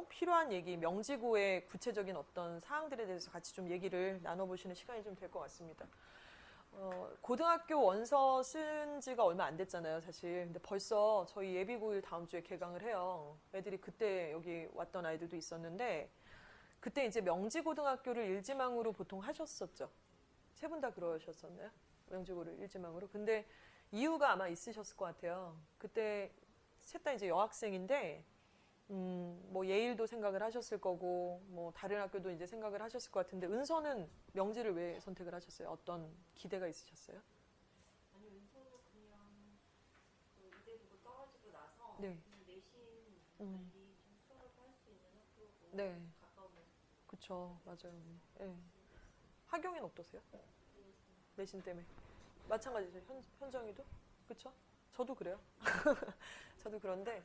필요한 얘기, 명지고의 구체적인 어떤 사항들에 대해서 같이 좀 얘기를 나눠보시는 시간이 좀 될 것 같습니다. 고등학교 원서 쓴 지가 얼마 안 됐잖아요, 사실. 근데 벌써 저희 예비고1 다음 주에 개강을 해요. 애들이 그때 여기 왔던 아이들도 있었는데, 그때 이제 명지고등학교를 일지망으로 보통 하셨었죠. 세 분 다 그러셨었나요? 명지고를 일지망으로. 근데 이유가 아마 있으셨을 것 같아요. 그때 셋 다 이제 여학생인데, 뭐 예일도 생각을 하셨을 거고, 뭐 다른 학교도 이제 생각을 하셨을 것 같은데, 은서는 명지를 왜 선택을 하셨어요? 어떤 기대가 있으셨어요? 아니 은서는 그냥 그 이대 보고 떨어지고 나서 네. 그냥 내신 음, 관리 좀 수월하게 할 수 있는 학교고 네. 가까우면서 그쵸. 맞아요. 네. 하경이는 어떠세요? 내신 내신 때문에. 마찬가지죠. 현정이도? 그쵸? 저도 그래요. 저도 그런데.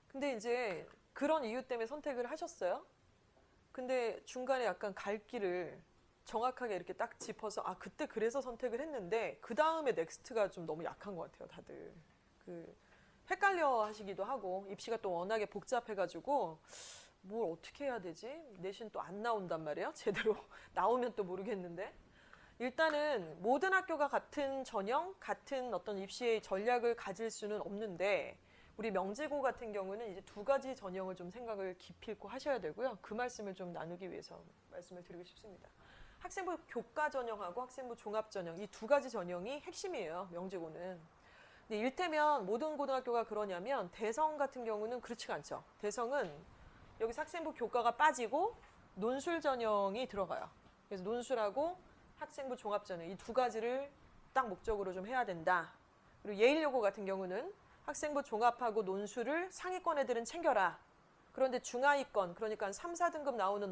근데 이제 그런 이유 때문에 선택을 하셨어요? 근데 중간에 약간 갈 길을 정확하게 이렇게 딱 짚어서 아 그때 그래서 선택을 했는데 그 다음에 넥스트가 좀 너무 약한 것 같아요, 다들. 그 헷갈려 하시기도 하고 입시가 또 워낙에 복잡해가지고 뭘 어떻게 해야 되지? 내신 또 안 나온단 말이에요. 제대로 나오면 또 모르겠는데. 일단은 모든 학교가 같은 전형, 같은 어떤 입시의 전략을 가질 수는 없는데 우리 명지고 같은 경우는 이제 두 가지 전형을 좀 생각을 깊이 있고 하셔야 되고요. 그 말씀을 좀 나누기 위해서 말씀을 드리고 싶습니다. 학생부 교과 전형하고 학생부 종합 전형 이 두 가지 전형이 핵심이에요. 명지고는. 근데 일테면 모든 고등학교가 그러냐면 대성 같은 경우는 그렇지가 않죠. 대성은 여기 학생부 교과가 빠지고 논술 전형이 들어가요. 그래서 논술하고 학생부 종합 전형 이 두 가지를 딱 목적으로 좀 해야 된다. 그리고 예일여고 같은 경우는 학생부 종합하고 논술을 상위권 애들은 챙겨라. 그런데 중하위권 그러니까 3, 4등급 나오는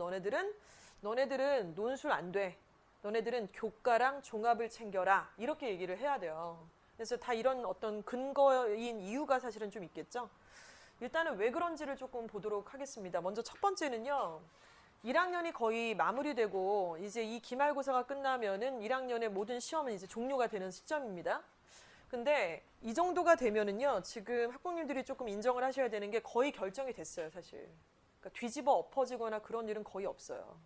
너네들은 논술 안 돼. 너네들은 교과랑 종합을 챙겨라. 이렇게 얘기를 해야 돼요. 그래서 다 이런 어떤 근거인 이유가 사실은 좀 있겠죠. 일단은 왜 그런지를 조금 보도록 하겠습니다. 먼저 첫 번째는요. 1학년이 거의 마무리되고 이제 이 기말고사가 끝나면은 1학년의 모든 시험은 이제 종료가 되는 시점입니다. 근데 이 정도가 되면은요. 지금 학부모님들이 조금 인정을 하셔야 되는 게 거의 결정이 됐어요, 사실. 그러니까 뒤집어 엎어지거나 그런 일은 거의 없어요.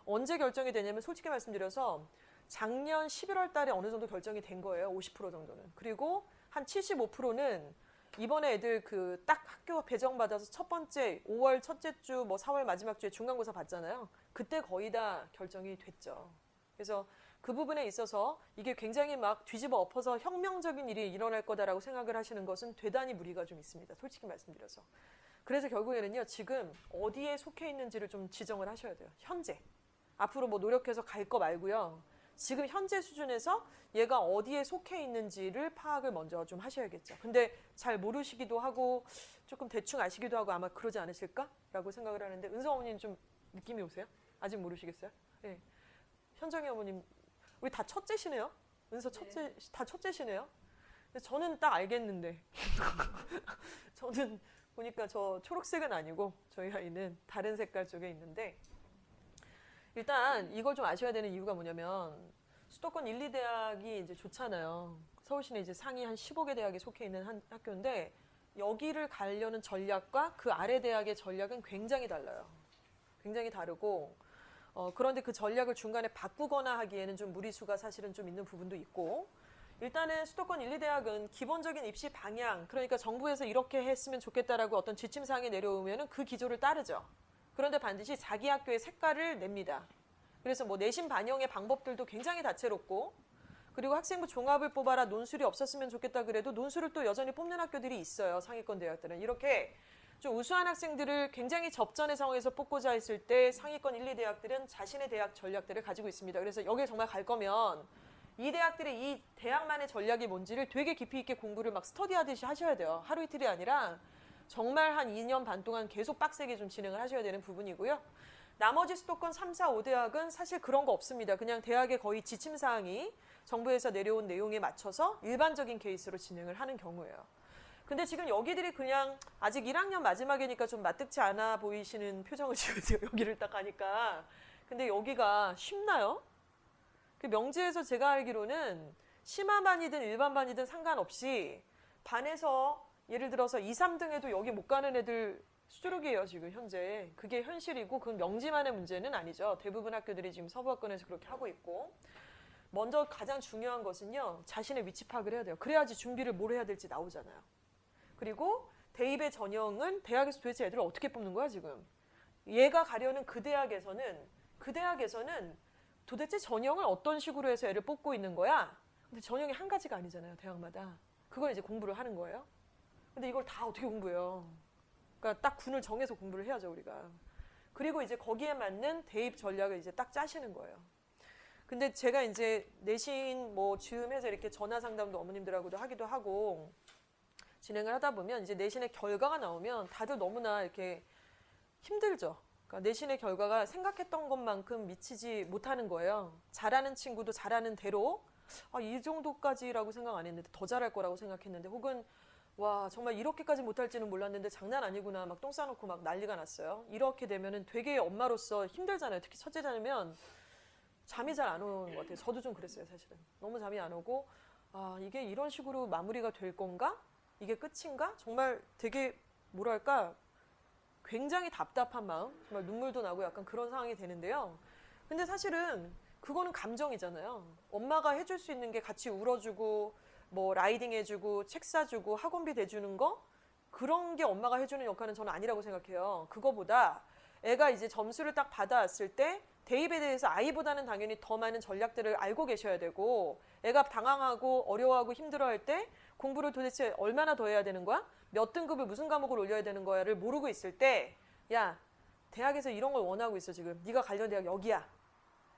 언제 결정이 되냐면 솔직히 말씀드려서 작년 11월 달에 어느 정도 결정이 된 거예요. 50% 정도는. 그리고 한 75%는 이번에 애들 그 딱 학교 배정받아서 첫 번째 5월 첫째 주 뭐 4월 마지막 주에 중간고사 봤잖아요. 그때 거의 다 결정이 됐죠. 그래서 그 부분에 있어서 이게 굉장히 막 뒤집어 엎어서 혁명적인 일이 일어날 거다라고 생각을 하시는 것은 대단히 무리가 좀 있습니다. 솔직히 말씀드려서. 그래서 결국에는요. 지금 어디에 속해 있는지를 좀 지정을 하셔야 돼요. 현재. 앞으로 뭐 노력해서 갈 거 말고요. 지금 현재 수준에서 얘가 어디에 속해 있는지를 파악을 먼저 좀 하셔야겠죠. 근데 잘 모르시기도 하고 조금 대충 아시기도 하고 아마 그러지 않으실까라고 생각을 하는데 은성 어머님 좀 느낌이 오세요? 아직 모르시겠어요? 네. 현정이 어머님 우리 다 첫째시네요. 은서 첫째 다 첫째시네요. 근데 저는 딱 알겠는데 저는 보니까 저 초록색은 아니고 저희 아이는 다른 색깔 쪽에 있는데 일단 이걸 좀 아셔야 되는 이유가 뭐냐면 수도권 1, 2대학이 이제 좋잖아요. 서울시내 이제 상위 한 15개 대학에 속해 있는 한 학교인데 여기를 가려는 전략과 그 아래 대학의 전략은 굉장히 달라요. 굉장히 다르고 그런데 그 전략을 중간에 바꾸거나 하기에는 좀 무리수가 사실은 좀 있는 부분도 있고 일단은 수도권 1, 2대학은 기본적인 입시 방향 그러니까 정부에서 이렇게 했으면 좋겠다라고 어떤 지침사항이 내려오면 그 기조를 따르죠. 그런데 반드시 자기 학교의 색깔을 냅니다. 그래서 뭐 내신 반영의 방법들도 굉장히 다채롭고 그리고 학생부 종합을 뽑아라 논술이 없었으면 좋겠다 그래도 논술을 또 여전히 뽑는 학교들이 있어요. 상위권 대학들은. 이렇게 좀 우수한 학생들을 굉장히 접전의 상황에서 뽑고자 했을 때 상위권 1, 2대학들은 자신의 대학 전략들을 가지고 있습니다. 그래서 여길 정말 갈 거면 이 대학들의 이 대학만의 전략이 뭔지를 되게 깊이 있게 공부를 막 스터디하듯이 하셔야 돼요. 하루 이틀이 아니라 정말 한 2년 반 동안 계속 빡세게 좀 진행을 하셔야 되는 부분이고요. 나머지 수도권 3, 4, 5대학은 사실 그런 거 없습니다. 그냥 대학의 거의 지침사항이 정부에서 내려온 내용에 맞춰서 일반적인 케이스로 진행을 하는 경우예요. 근데 지금 여기들이 그냥 아직 1학년 마지막이니까 좀 마뜩지 않아 보이시는 표정을 지으세요. 여기를 딱 가니까. 근데 여기가 쉽나요? 그 명지에서 제가 알기로는 심화반이든 일반반이든 상관없이 반에서 예를 들어서 2, 3등에도 여기 못 가는 애들 수두룩이에요, 지금 현재. 그게 현실이고 그건 명지만의 문제는 아니죠. 대부분 학교들이 지금 서부학권에서 그렇게 하고 있고. 먼저 가장 중요한 것은요. 자신의 위치 파악을 해야 돼요. 그래야지 준비를 뭘 해야 될지 나오잖아요. 그리고 대입의 전형은 대학에서 도대체 애들을 어떻게 뽑는 거야, 지금. 얘가 가려는 그 대학에서는 도대체 전형을 어떤 식으로 해서 애를 뽑고 있는 거야? 근데 전형이 한 가지가 아니잖아요, 대학마다. 그걸 이제 공부를 하는 거예요. 근데 이걸 다 어떻게 공부해요? 그러니까 딱 군을 정해서 공부를 해야죠, 우리가. 그리고 이제 거기에 맞는 대입 전략을 이제 딱 짜시는 거예요. 근데 제가 이제 내신 뭐 즈음해서 이렇게 전화 상담도 어머님들하고도 하기도 하고 진행을 하다 보면 이제 내신의 결과가 나오면 다들 너무나 이렇게 힘들죠. 그러니까 내신의 결과가 생각했던 것만큼 미치지 못하는 거예요. 잘하는 친구도 잘하는 대로 이 정도까지라고 생각 안 했는데 더 잘할 거라고 생각했는데 혹은 와 정말 이렇게까지 못할지는 몰랐는데 장난 아니구나 막 똥 싸놓고 막 난리가 났어요. 이렇게 되면은 되게 엄마로서 힘들잖아요. 특히 첫째자면 잠이 잘 안 오는 것 같아요. 저도 좀 그랬어요, 사실은. 너무 잠이 안 오고 이게 이런 식으로 마무리가 될 건가? 이게 끝인가? 정말 되게 뭐랄까 굉장히 답답한 마음, 정말 눈물도 나고 약간 그런 상황이 되는데요. 근데 사실은 그거는 감정이잖아요. 엄마가 해줄 수 있는 게 같이 울어주고 뭐 라이딩 해주고 책 사주고 학원비 대주는 거 그런 게 엄마가 해주는 역할은 저는 아니라고 생각해요. 그거보다 애가 이제 점수를 딱 받아왔을 때 대입에 대해서 아이보다는 당연히 더 많은 전략들을 알고 계셔야 되고 애가 당황하고 어려워하고 힘들어할 때 공부를 도대체 얼마나 더 해야 되는 거야? 몇 등급을 무슨 과목을 올려야 되는 거야를 모르고 있을 때 야 대학에서 이런 걸 원하고 있어 지금 네가 관련 대학 여기야.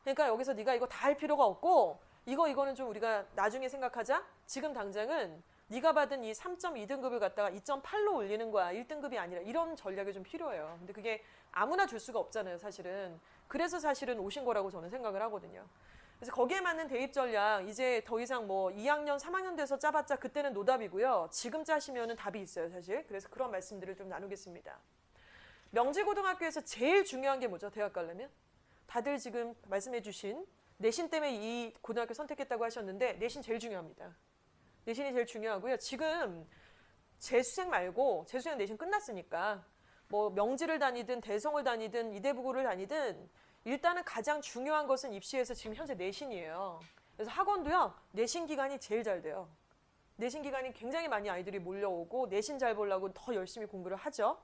그러니까 여기서 네가 이거 다 할 필요가 없고 이거는 좀 우리가 나중에 생각하자. 지금 당장은 네가 받은 이 3.2등급을 갖다가 2.8로 올리는 거야. 1등급이 아니라 이런 전략이 좀 필요해요. 근데 그게 아무나 줄 수가 없잖아요, 사실은. 그래서 사실은 오신 거라고 저는 생각을 하거든요. 그래서 거기에 맞는 대입 전략 이제 더 이상 뭐 2학년, 3학년 돼서 짜봤자 그때는 노답이고요. 지금 짜시면은 답이 있어요, 사실. 그래서 그런 말씀들을 좀 나누겠습니다. 명지고등학교에서 제일 중요한 게 뭐죠? 대학 가려면? 다들 지금 말씀해 주신 내신 때문에 이 고등학교 선택했다고 하셨는데 내신 제일 중요합니다. 내신이 제일 중요하고요. 지금 재수생 말고 재수생 내신 끝났으니까 뭐 명지를 다니든 대성을 다니든 이대부고를 다니든 일단은 가장 중요한 것은 입시에서 지금 현재 내신이에요. 그래서 학원도요. 내신 기간이 제일 잘 돼요. 내신 기간이 굉장히 많이 아이들이 몰려오고 내신 잘 보려고 더 열심히 공부를 하죠.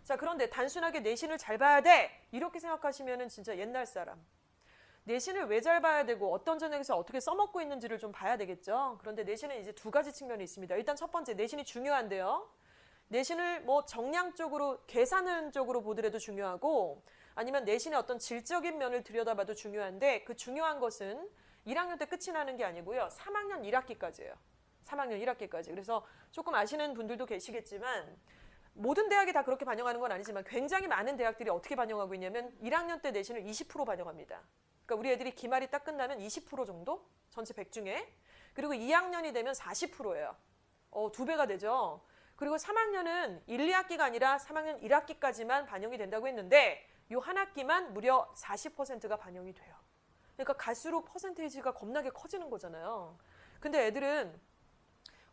자, 그런데 단순하게 내신을 잘 봐야 돼! 이렇게 생각하시면은 진짜 옛날 사람. 내신을 왜 잘 봐야 되고 어떤 전형에서 어떻게 써먹고 있는지를 좀 봐야 되겠죠. 그런데 내신은 이제 두 가지 측면이 있습니다. 일단 첫 번째, 내신이 중요한데요. 내신을 뭐 정량적으로, 계산적으로 보더라도 중요하고 아니면 내신의 어떤 질적인 면을 들여다봐도 중요한데 그 중요한 것은 1학년 때 끝이 나는 게 아니고요. 3학년 1학기까지예요. 3학년 1학기까지. 그래서 조금 아시는 분들도 계시겠지만 모든 대학이 다 그렇게 반영하는 건 아니지만 굉장히 많은 대학들이 어떻게 반영하고 있냐면 1학년 때 내신을 20% 반영합니다. 그러니까 우리 애들이 기말이 딱 끝나면 20% 정도? 전체 100 중에. 그리고 2학년이 되면 40%예요. 2배가 되죠. 그리고 3학년은 1, 2학기가 아니라 3학년 1학기까지만 반영이 된다고 했는데 요 한 학기만 무려 40%가 반영이 돼요. 그러니까 갈수록 퍼센테이지가 겁나게 커지는 거잖아요. 근데 애들은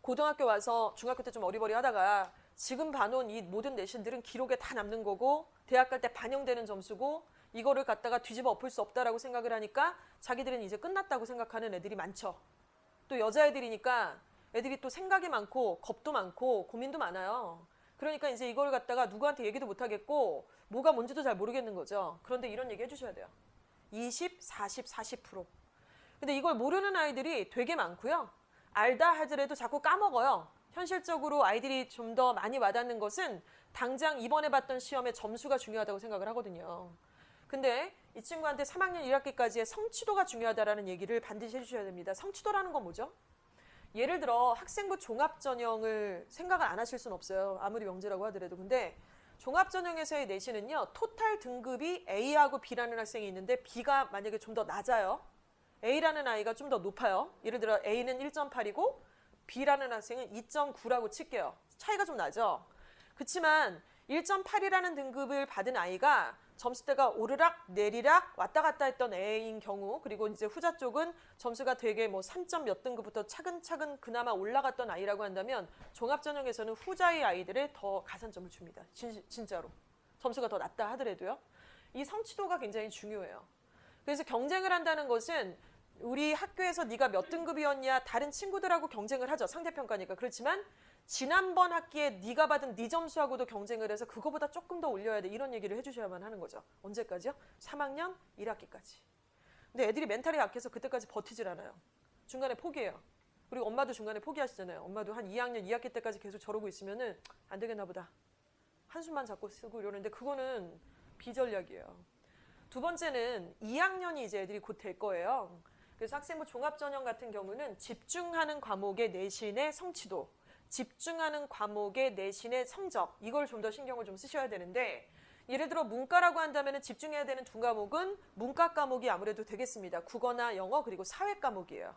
고등학교 와서 중학교 때 좀 어리버리 하다가 지금 봐놓은 이 모든 내신들은 기록에 다 남는 거고 대학 갈 때 반영되는 점수고 이거를 갖다가 뒤집어 엎을 수 없다라고 생각을 하니까 자기들은 이제 끝났다고 생각하는 애들이 많죠. 또 여자애들이니까 애들이 또 생각이 많고 겁도 많고 고민도 많아요. 그러니까 이제 이걸 갖다가 누구한테 얘기도 못 하겠고 뭐가 뭔지도 잘 모르겠는 거죠. 그런데 이런 얘기 해주셔야 돼요. 20, 40, 40%. 근데 이걸 모르는 아이들이 되게 많고요. 알다 하더라도 자꾸 까먹어요. 현실적으로 아이들이 좀 더 많이 와닿는 것은 당장 이번에 봤던 시험의 점수가 중요하다고 생각을 하거든요. 근데 이 친구한테 3학년 1학기까지의 성취도가 중요하다라는 얘기를 반드시 해주셔야 됩니다. 성취도라는 건 뭐죠? 예를 들어 학생부 종합전형을 생각을 안 하실 수는 없어요. 아무리 명제라고 하더라도. 근데 종합전형에서의 내신은요. 토탈 등급이 A하고 B라는 학생이 있는데 B가 만약에 좀 더 낮아요. A라는 아이가 좀 더 높아요. 예를 들어 A는 1.8이고 B라는 학생은 2.9라고 칠게요. 차이가 좀 나죠. 그렇지만 1.8이라는 등급을 받은 아이가 점수대가 오르락 내리락 왔다 갔다 했던 애인 경우, 그리고 이제 후자 쪽은 점수가 되게 뭐 3점 몇 등급부터 차근차근 그나마 올라갔던 아이라고 한다면 종합전형에서는 후자의 아이들에 더 가산점을 줍니다. 진짜로. 점수가 더 낮다 하더라도요. 이 성취도가 굉장히 중요해요. 그래서 경쟁을 한다는 것은 우리 학교에서 네가 몇 등급이었냐, 다른 친구들하고 경쟁을 하죠. 상대평가니까. 그렇지만 지난번 학기에 네가 받은 네 점수하고도 경쟁을 해서 그거보다 조금 더 올려야 돼. 이런 얘기를 해주셔야만 하는 거죠. 언제까지요? 3학년 1학기까지. 근데 애들이 멘탈이 약해서 그때까지 버티질 않아요. 중간에 포기해요. 그리고 엄마도 중간에 포기하시잖아요. 엄마도 한 2학년 2학기 때까지 계속 저러고 있으면은 안 되겠나 보다. 한숨만 자꾸 쓰고 이러는데 그거는 비전략이에요. 두 번째는 2학년이 이제 애들이 곧 될 거예요. 그래서 학생부 종합전형 같은 경우는 집중하는 과목의 내신의 성취도, 집중하는 과목의 내신의 성적, 이걸 좀 더 신경을 좀 쓰셔야 되는데, 예를 들어 문과라고 한다면 집중해야 되는 두 과목은 문과 과목이 아무래도 되겠습니다. 국어나 영어 그리고 사회 과목이에요.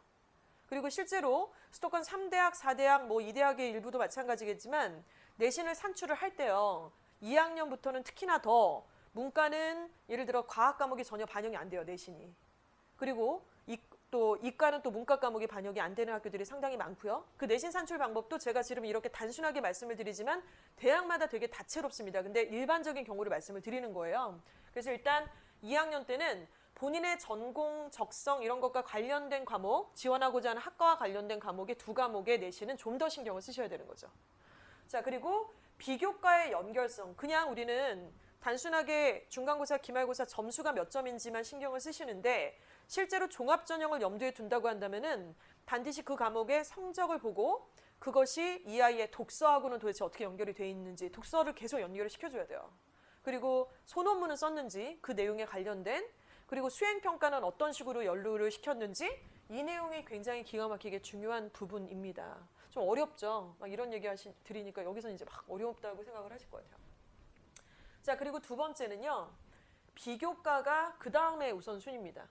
그리고 실제로 수도권 3대학, 4대학, 뭐 2대학의 일부도 마찬가지겠지만 내신을 산출을 할 때요. 2학년부터는 특히나 더 문과는 예를 들어 과학 과목이 전혀 반영이 안 돼요. 내신이. 그리고 또 이과는 또 문과 과목이 반영이 안 되는 학교들이 상당히 많고요. 그 내신 산출 방법도 제가 지금 이렇게 단순하게 말씀을 드리지만 대학마다 되게 다채롭습니다. 근데 일반적인 경우를 말씀을 드리는 거예요. 그래서 일단 2학년 때는 본인의 전공, 적성 이런 것과 관련된 과목, 지원하고자 하는 학과와 관련된 과목의 두 과목의 내신은 좀 더 신경을 쓰셔야 되는 거죠. 자, 그리고 비교과의 연결성. 그냥 우리는 단순하게 중간고사, 기말고사 점수가 몇 점인지만 신경을 쓰시는데 실제로 종합전형을 염두에 둔다고 한다면은 반드시 그 과목의 성적을 보고 그것이 이 아이의 독서하고는 도대체 어떻게 연결이 돼 있는지 독서를 계속 연결을 시켜줘야 돼요. 그리고 소논문은 썼는지 그 내용에 관련된, 그리고 수행평가는 어떤 식으로 연루를 시켰는지 이 내용이 굉장히 기가 막히게 중요한 부분입니다. 좀 어렵죠? 막 이런 얘기 드리니까 여기서 이제 막 어렵다고 생각을 하실 것 같아요. 자, 그리고 두 번째는요. 비교과가 그 다음에 우선순위입니다.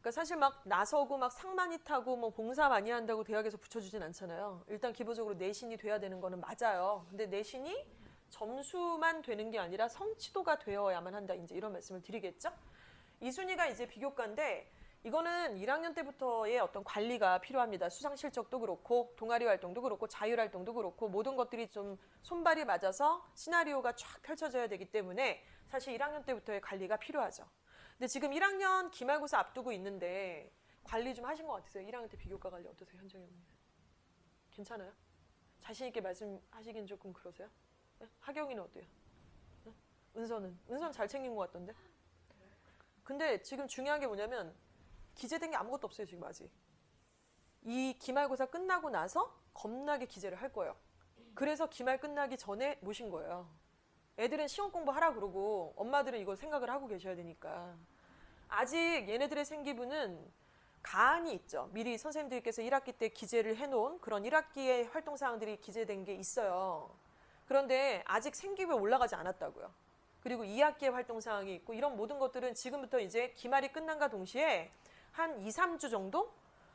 그러니까 사실 막 나서고 막 상 많이 타고 뭐 봉사 많이 한다고 대학에서 붙여주진 않잖아요. 일단 기본적으로 내신이 돼야 되는 거는 맞아요. 근데 내신이 점수만 되는 게 아니라 성취도가 되어야만 한다. 이제 이런 말씀을 드리겠죠? 이 순위가 이제 비교과인데 이거는 1학년 때부터의 어떤 관리가 필요합니다. 수상 실적도 그렇고 동아리 활동도 그렇고 자율 활동도 그렇고 모든 것들이 좀 손발이 맞아서 시나리오가 쫙 펼쳐져야 되기 때문에 사실 1학년 때부터의 관리가 필요하죠. 근데 지금 1학년 기말고사 앞두고 있는데 관리 좀 하신 것 같으세요? 1학년 때 비교과 관리 어떠세요, 현정이 언니? 괜찮아요? 자신 있게 말씀하시긴 조금 그러세요? 네? 하경이는 어때요? 네? 은서는 잘 챙긴 것 같던데? 근데 지금 중요한 게 뭐냐면 기재된 게 아무것도 없어요, 지금 아직. 이 기말고사 끝나고 나서 겁나게 기재를 할 거예요. 그래서 기말 끝나기 전에 모신 거예요. 애들은 시험 공부하라 그러고 엄마들은 이거 생각을 하고 계셔야 되니까. 아직 얘네들의 생기부는 가안이 있죠. 미리 선생님들께서 1학기 때 기재를 해놓은 그런 1학기의 활동사항들이 기재된 게 있어요. 그런데 아직 생기부에 올라가지 않았다고요. 그리고 2학기의 활동사항이 있고 이런 모든 것들은 지금부터 이제 기말이 끝난과 동시에 한 2, 3주 정도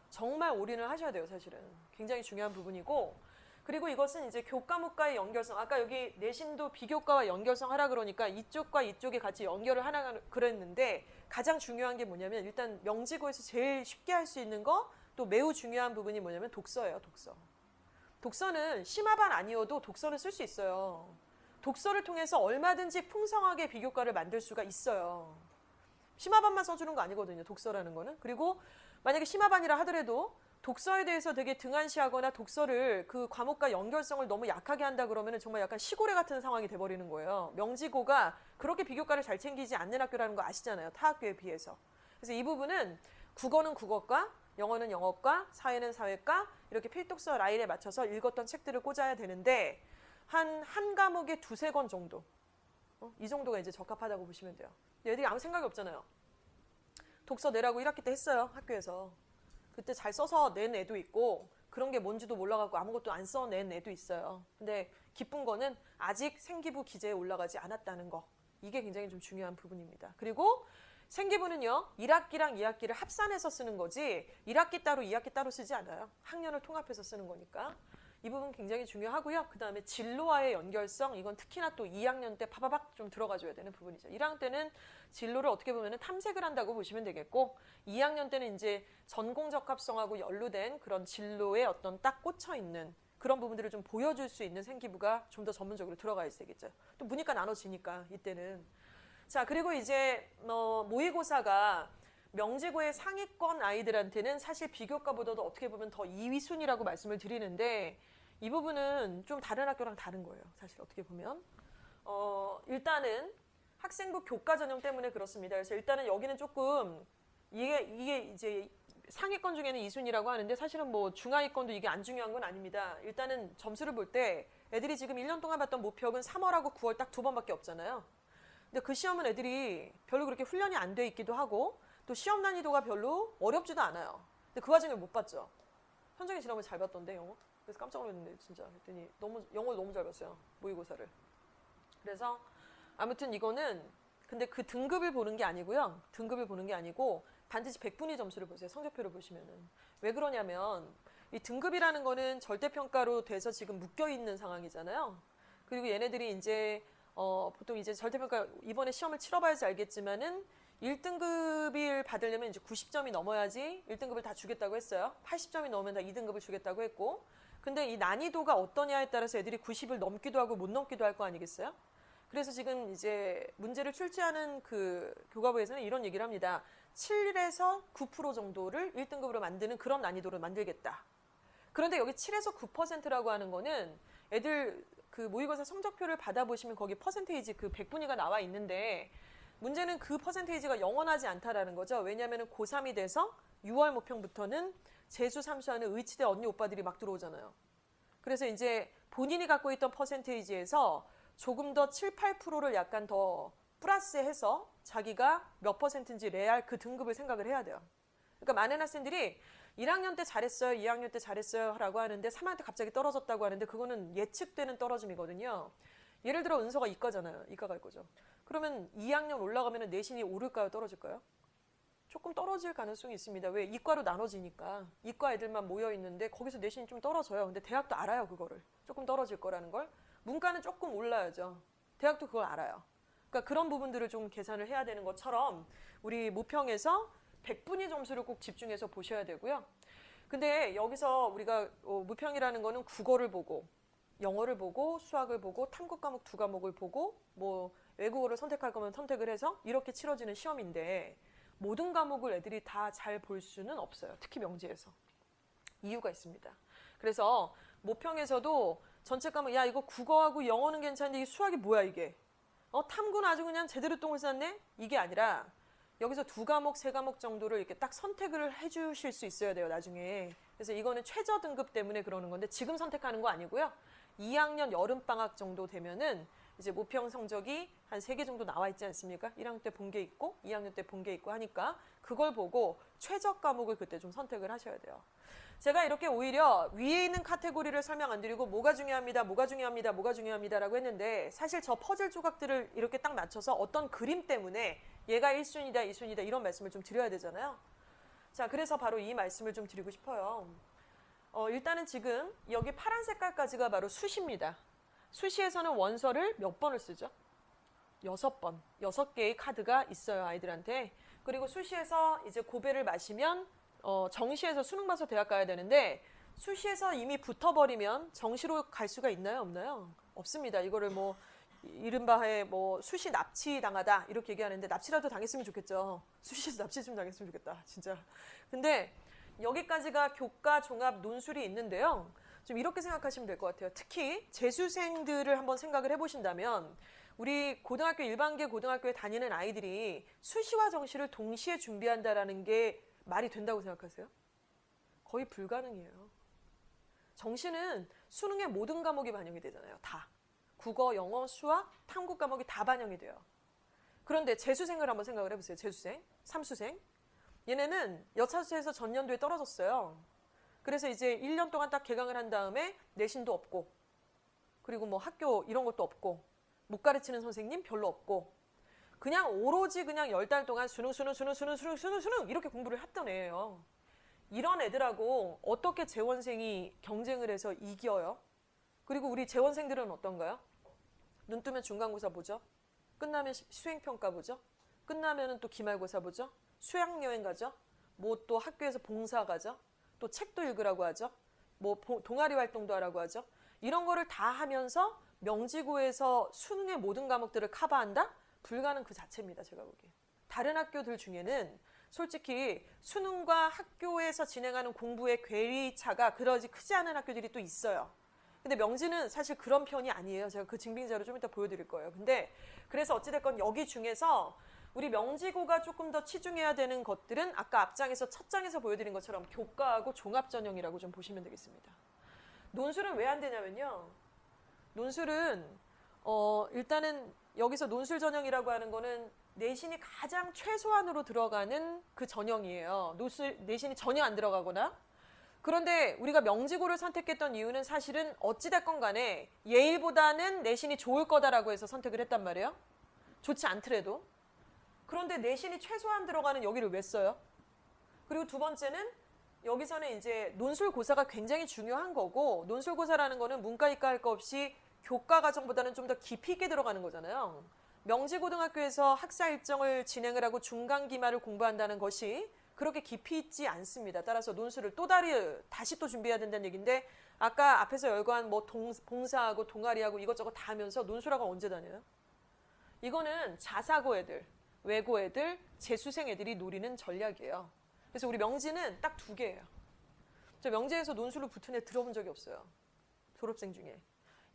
정말 올인을 하셔야 돼요, 사실은. 굉장히 중요한 부분이고, 그리고 이것은 이제 교과목과의 연결성. 아까 여기 내신도 비교과와 연결성 하라 그러니까 이쪽과 이쪽에 같이 연결을 하라 그랬는데 가장 중요한 게 뭐냐면 일단 명지고에서 제일 쉽게 할 수 있는 거, 또 매우 중요한 부분이 뭐냐면 독서예요, 독서. 독서는 심화반 아니어도 독서는 쓸 수 있어요. 독서를 통해서 얼마든지 풍성하게 비교과를 만들 수가 있어요. 심화반만 써주는 거 아니거든요, 독서라는 거는. 그리고 만약에 심화반이라 하더라도 독서에 대해서 되게 등한시하거나 독서를 그 과목과 연결성을 너무 약하게 한다 그러면 정말 약간 시골에 같은 상황이 돼버리는 거예요. 명지고가 그렇게 비교과를 잘 챙기지 않는 학교라는 거 아시잖아요, 타 학교에 비해서. 그래서 이 부분은 국어는 국어과, 영어는 영어과, 사회는 사회과 이렇게 필독서 라인에 맞춰서 읽었던 책들을 꽂아야 되는데 한 과목에 2-3권 정도. 이 정도가 이제 적합하다고 보시면 돼요. 애들이 아무 생각이 없잖아요. 독서 내라고 1학기 때 했어요, 학교에서. 그때 잘 써서 낸 애도 있고 그런 게 뭔지도 몰라갖고 아무것도 안 써낸 애도 있어요. 근데 기쁜 거는 아직 생기부 기재에 올라가지 않았다는 거. 이게 굉장히 좀 중요한 부분입니다. 그리고 생기부는요, 1학기랑 2학기를 합산해서 쓰는 거지 1학기 따로 2학기 따로 쓰지 않아요. 학년을 통합해서 쓰는 거니까. 이 부분 굉장히 중요하고요. 그 다음에 진로와의 연결성, 이건 특히나 또 2학년 때 파바박 좀 들어가줘야 되는 부분이죠. 1학년 때는 진로를 어떻게 보면 탐색을 한다고 보시면 되겠고, 2학년 때는 이제 전공적합성하고 연루된 그런 진로에 어떤 딱 꽂혀 있는 그런 부분들을 좀 보여줄 수 있는 생기부가 좀 더 전문적으로 들어가 있어야 되겠죠. 또 문이과 나눠지니까 이때는. 자, 그리고 이제 모의고사가 명지고의 상위권 아이들한테는 사실 비교과보다도 어떻게 보면 더 2위 순위라고 말씀을 드리는데, 이 부분은 좀 다른 학교랑 다른 거예요. 사실 어떻게 보면. 일단은 학생부 교과 전형 때문에 그렇습니다. 그래서 일단은 여기는 조금 이게 이제 상위권 중에는 2순위라고 하는데, 사실은 뭐 중하위권도 이게 안 중요한 건 아닙니다. 일단은 점수를 볼 때 애들이 지금 1년 동안 봤던 모평은 3월하고 9월 딱 2번밖에 없잖아요. 근데 그 시험은 애들이 별로 그렇게 훈련이 안 돼 있기도 하고, 또 시험 난이도가 별로 어렵지도 않아요. 근데 그 와중에 못 봤죠. 현정이 지난번에 잘 봤던데, 영어? 그래서 깜짝 놀랐는데, 진짜. 그랬더니 영어를 너무 잘 봤어요. 모의고사를. 그래서 아무튼 이거는, 근데 그 등급을 보는 게 아니고요. 등급을 보는 게 아니고 반드시 100분위 점수를 보세요. 성적표를 보시면은. 왜 그러냐면 이 등급이라는 거는 절대평가로 돼서 지금 묶여있는 상황이잖아요. 그리고 얘네들이 이제 보통 이제 절대평가 이번에 시험을 치러봐야지 알겠지만은 1등급을 받으려면 이제 90점이 넘어야지 1등급을 다 주겠다고 했어요. 80점이 넘으면 다 2등급을 주겠다고 했고, 근데 이 난이도가 어떠냐에 따라서 애들이 90을 넘기도 하고 못 넘기도 할 거 아니겠어요? 그래서 지금 이제 문제를 출제하는 그 교과부에서는 이런 얘기를 합니다. 7에서 9% 정도를 1등급으로 만드는 그런 난이도로 만들겠다. 그런데 여기 7에서 9%라고 하는 거는 애들 그 모의고사 성적표를 받아보시면 거기 퍼센테이지 그 100분위가 나와 있는데, 문제는 그 퍼센테이지가 영원하지 않다라는 거죠. 왜냐하면 고3이 돼서 6월 모평부터는 재수 삼수하는 의치대 언니 오빠들이 막 들어오잖아요. 그래서 이제 본인이 갖고 있던 퍼센테이지에서 조금 더 7, 8%를 약간 더 플러스해서 자기가 몇 퍼센트인지 레알 그 등급을 생각을 해야 돼요. 그러니까 많은 학생들이 1학년 때 잘했어요, 2학년 때 잘했어요 라고 하는데 3학년 때 갑자기 떨어졌다고 하는데, 그거는 예측되는 떨어짐이거든요. 예를 들어 은서가 이과잖아요. 이과 갈 거죠. 그러면 2학년 올라가면 내신이 오를까요, 떨어질까요? 조금 떨어질 가능성이 있습니다. 왜? 이과로 나눠지니까. 이과 애들만 모여 있는데 거기서 내신이 좀 떨어져요. 근데 대학도 알아요, 그거를. 조금 떨어질 거라는 걸. 문과는 조금 올라야죠. 대학도 그걸 알아요. 그러니까 그런 부분들을 좀 계산을 해야 되는 것처럼 우리 모평에서 100분위 점수를 꼭 집중해서 보셔야 되고요. 근데 여기서 우리가 모평이라는 거는 국어를 보고, 영어를 보고, 수학을 보고, 탐구 과목 2과목을 보고, 뭐 외국어를 선택할 거면 선택을 해서 이렇게 치러지는 시험인데, 모든 과목을 애들이 다 잘 볼 수는 없어요. 특히 명지에서. 이유가 있습니다. 그래서 모평에서도 전체 과목, 야 이거 국어하고 영어는 괜찮은데 이 수학이 뭐야 이게? 탐구는 아주 그냥 제대로 똥을 쌌네? 이게 아니라 여기서 2과목, 3과목 정도를 이렇게 딱 선택을 해주실 수 있어야 돼요, 나중에. 그래서 이거는 최저 등급 때문에 그러는 건데 지금 선택하는 거 아니고요. 2학년 여름방학 정도 되면은 이제 모평 성적이 한 3개 정도 나와 있지 않습니까? 1학년 때 본 게 있고 2학년 때 본 게 있고 하니까 그걸 보고 최저 과목을 그때 좀 선택을 하셔야 돼요. 제가 이렇게 오히려 위에 있는 카테고리를 설명 안 드리고 뭐가 중요합니다, 뭐가 중요합니다, 뭐가 중요합니다라고 했는데, 사실 저 퍼즐 조각들을 이렇게 딱 맞춰서 어떤 그림 때문에 얘가 1순위다, 2순위다 이런 말씀을 좀 드려야 되잖아요. 자, 그래서 바로 이 말씀을 좀 드리고 싶어요. 일단은 지금 여기 파란 색깔까지가 바로 수시입니다. 수시에서는 원서를 몇 번을 쓰죠? 6번, 6개의 카드가 있어요, 아이들한테. 그리고 수시에서 이제 고배를 마시면 정시에서 수능 봐서 대학 가야 되는데, 수시에서 이미 붙어버리면 정시로 갈 수가 있나요, 없나요? 없습니다. 이거를 뭐 이른바에 뭐 수시 납치 당하다 이렇게 얘기하는데, 납치라도 당했으면 좋겠죠. 수시에서 납치 좀 당했으면 좋겠다, 진짜. 근데 여기까지가 교과 종합 논술이 있는데요. 좀 이렇게 생각하시면 될 것 같아요. 특히 재수생들을 한번 생각을 해보신다면, 우리 고등학교 일반계 고등학교에 다니는 아이들이 수시와 정시를 동시에 준비한다라는 게 말이 된다고 생각하세요? 거의 불가능이에요. 정시는 수능의 모든 과목이 반영이 되잖아요. 다. 국어, 영어, 수학, 탐구 과목이 다 반영이 돼요. 그런데 재수생을 한번 생각을 해보세요. 재수생, 삼수생. 얘네는 여차수에서 전년도에 떨어졌어요. 그래서 이제 1년 동안 딱 개강을 한 다음에 내신도 없고, 그리고 뭐 학교 이런 것도 없고, 못 가르치는 선생님 별로 없고, 그냥 오로지 그냥 10달 동안 수능 이렇게 공부를 했던 애예요. 이런 애들하고 어떻게 재원생이 경쟁을 해서 이겨요? 그리고 우리 재원생들은 어떤가요? 눈 뜨면 중간고사 보죠. 끝나면 수행평가 보죠. 끝나면 또 기말고사 보죠. 수학여행 가죠. 뭐 또 학교에서 봉사 가죠. 또 책도 읽으라고 하죠. 뭐 동아리 활동도 하라고 하죠. 이런 거를 다 하면서 명지고에서 수능의 모든 과목들을 커버한다? 불가능 그 자체입니다. 제가 보기에. 다른 학교들 중에는 솔직히 수능과 학교에서 진행하는 공부의 괴리차가 그러지 크지 않은 학교들이 또 있어요. 근데 명지는 사실 그런 편이 아니에요. 제가 그 증빙자료 좀 이따 보여드릴 거예요. 근데 그래서 어찌됐건 여기 중에서 우리 명지고가 조금 더 치중해야 되는 것들은 아까 앞장에서 첫 장에서 보여드린 것처럼 교과하고 종합전형이라고 좀 보시면 되겠습니다. 논술은 왜 안 되냐면요. 논술은 일단은 여기서 논술 전형이라고 하는 거는 내신이 가장 최소한으로 들어가는 그 전형이에요. 내신이 전혀 안 들어가거나. 그런데 우리가 명지고를 선택했던 이유는 사실은 어찌됐건 간에 예일보다는 내신이 좋을 거다라고 해서 선택을 했단 말이에요. 좋지 않더라도. 그런데 내신이 최소한 들어가는 여기를 왜 써요? 그리고 두 번째는 여기서는 이제 논술고사가 굉장히 중요한 거고, 논술고사라는 거는 문과, 이과 할 거 없이 교과 과정보다는 좀 더 깊이 있게 들어가는 거잖아요. 명지고등학교에서 학사 일정을 진행을 하고 중간 기말을 공부한다는 것이 그렇게 깊이 있지 않습니다. 따라서 논술을 다시 또 준비해야 된다는 얘기인데, 아까 앞에서 열거한 뭐 봉사하고 동아리하고 이것저것 다 하면서 논술학원 언제 다녀요? 이거는 자사고 애들, 외고 애들, 재수생 애들이 노리는 전략이에요. 그래서 우리 명지는 딱 2개예요. 저 명지에서 논술로 붙은 애 들어본 적이 없어요. 졸업생 중에.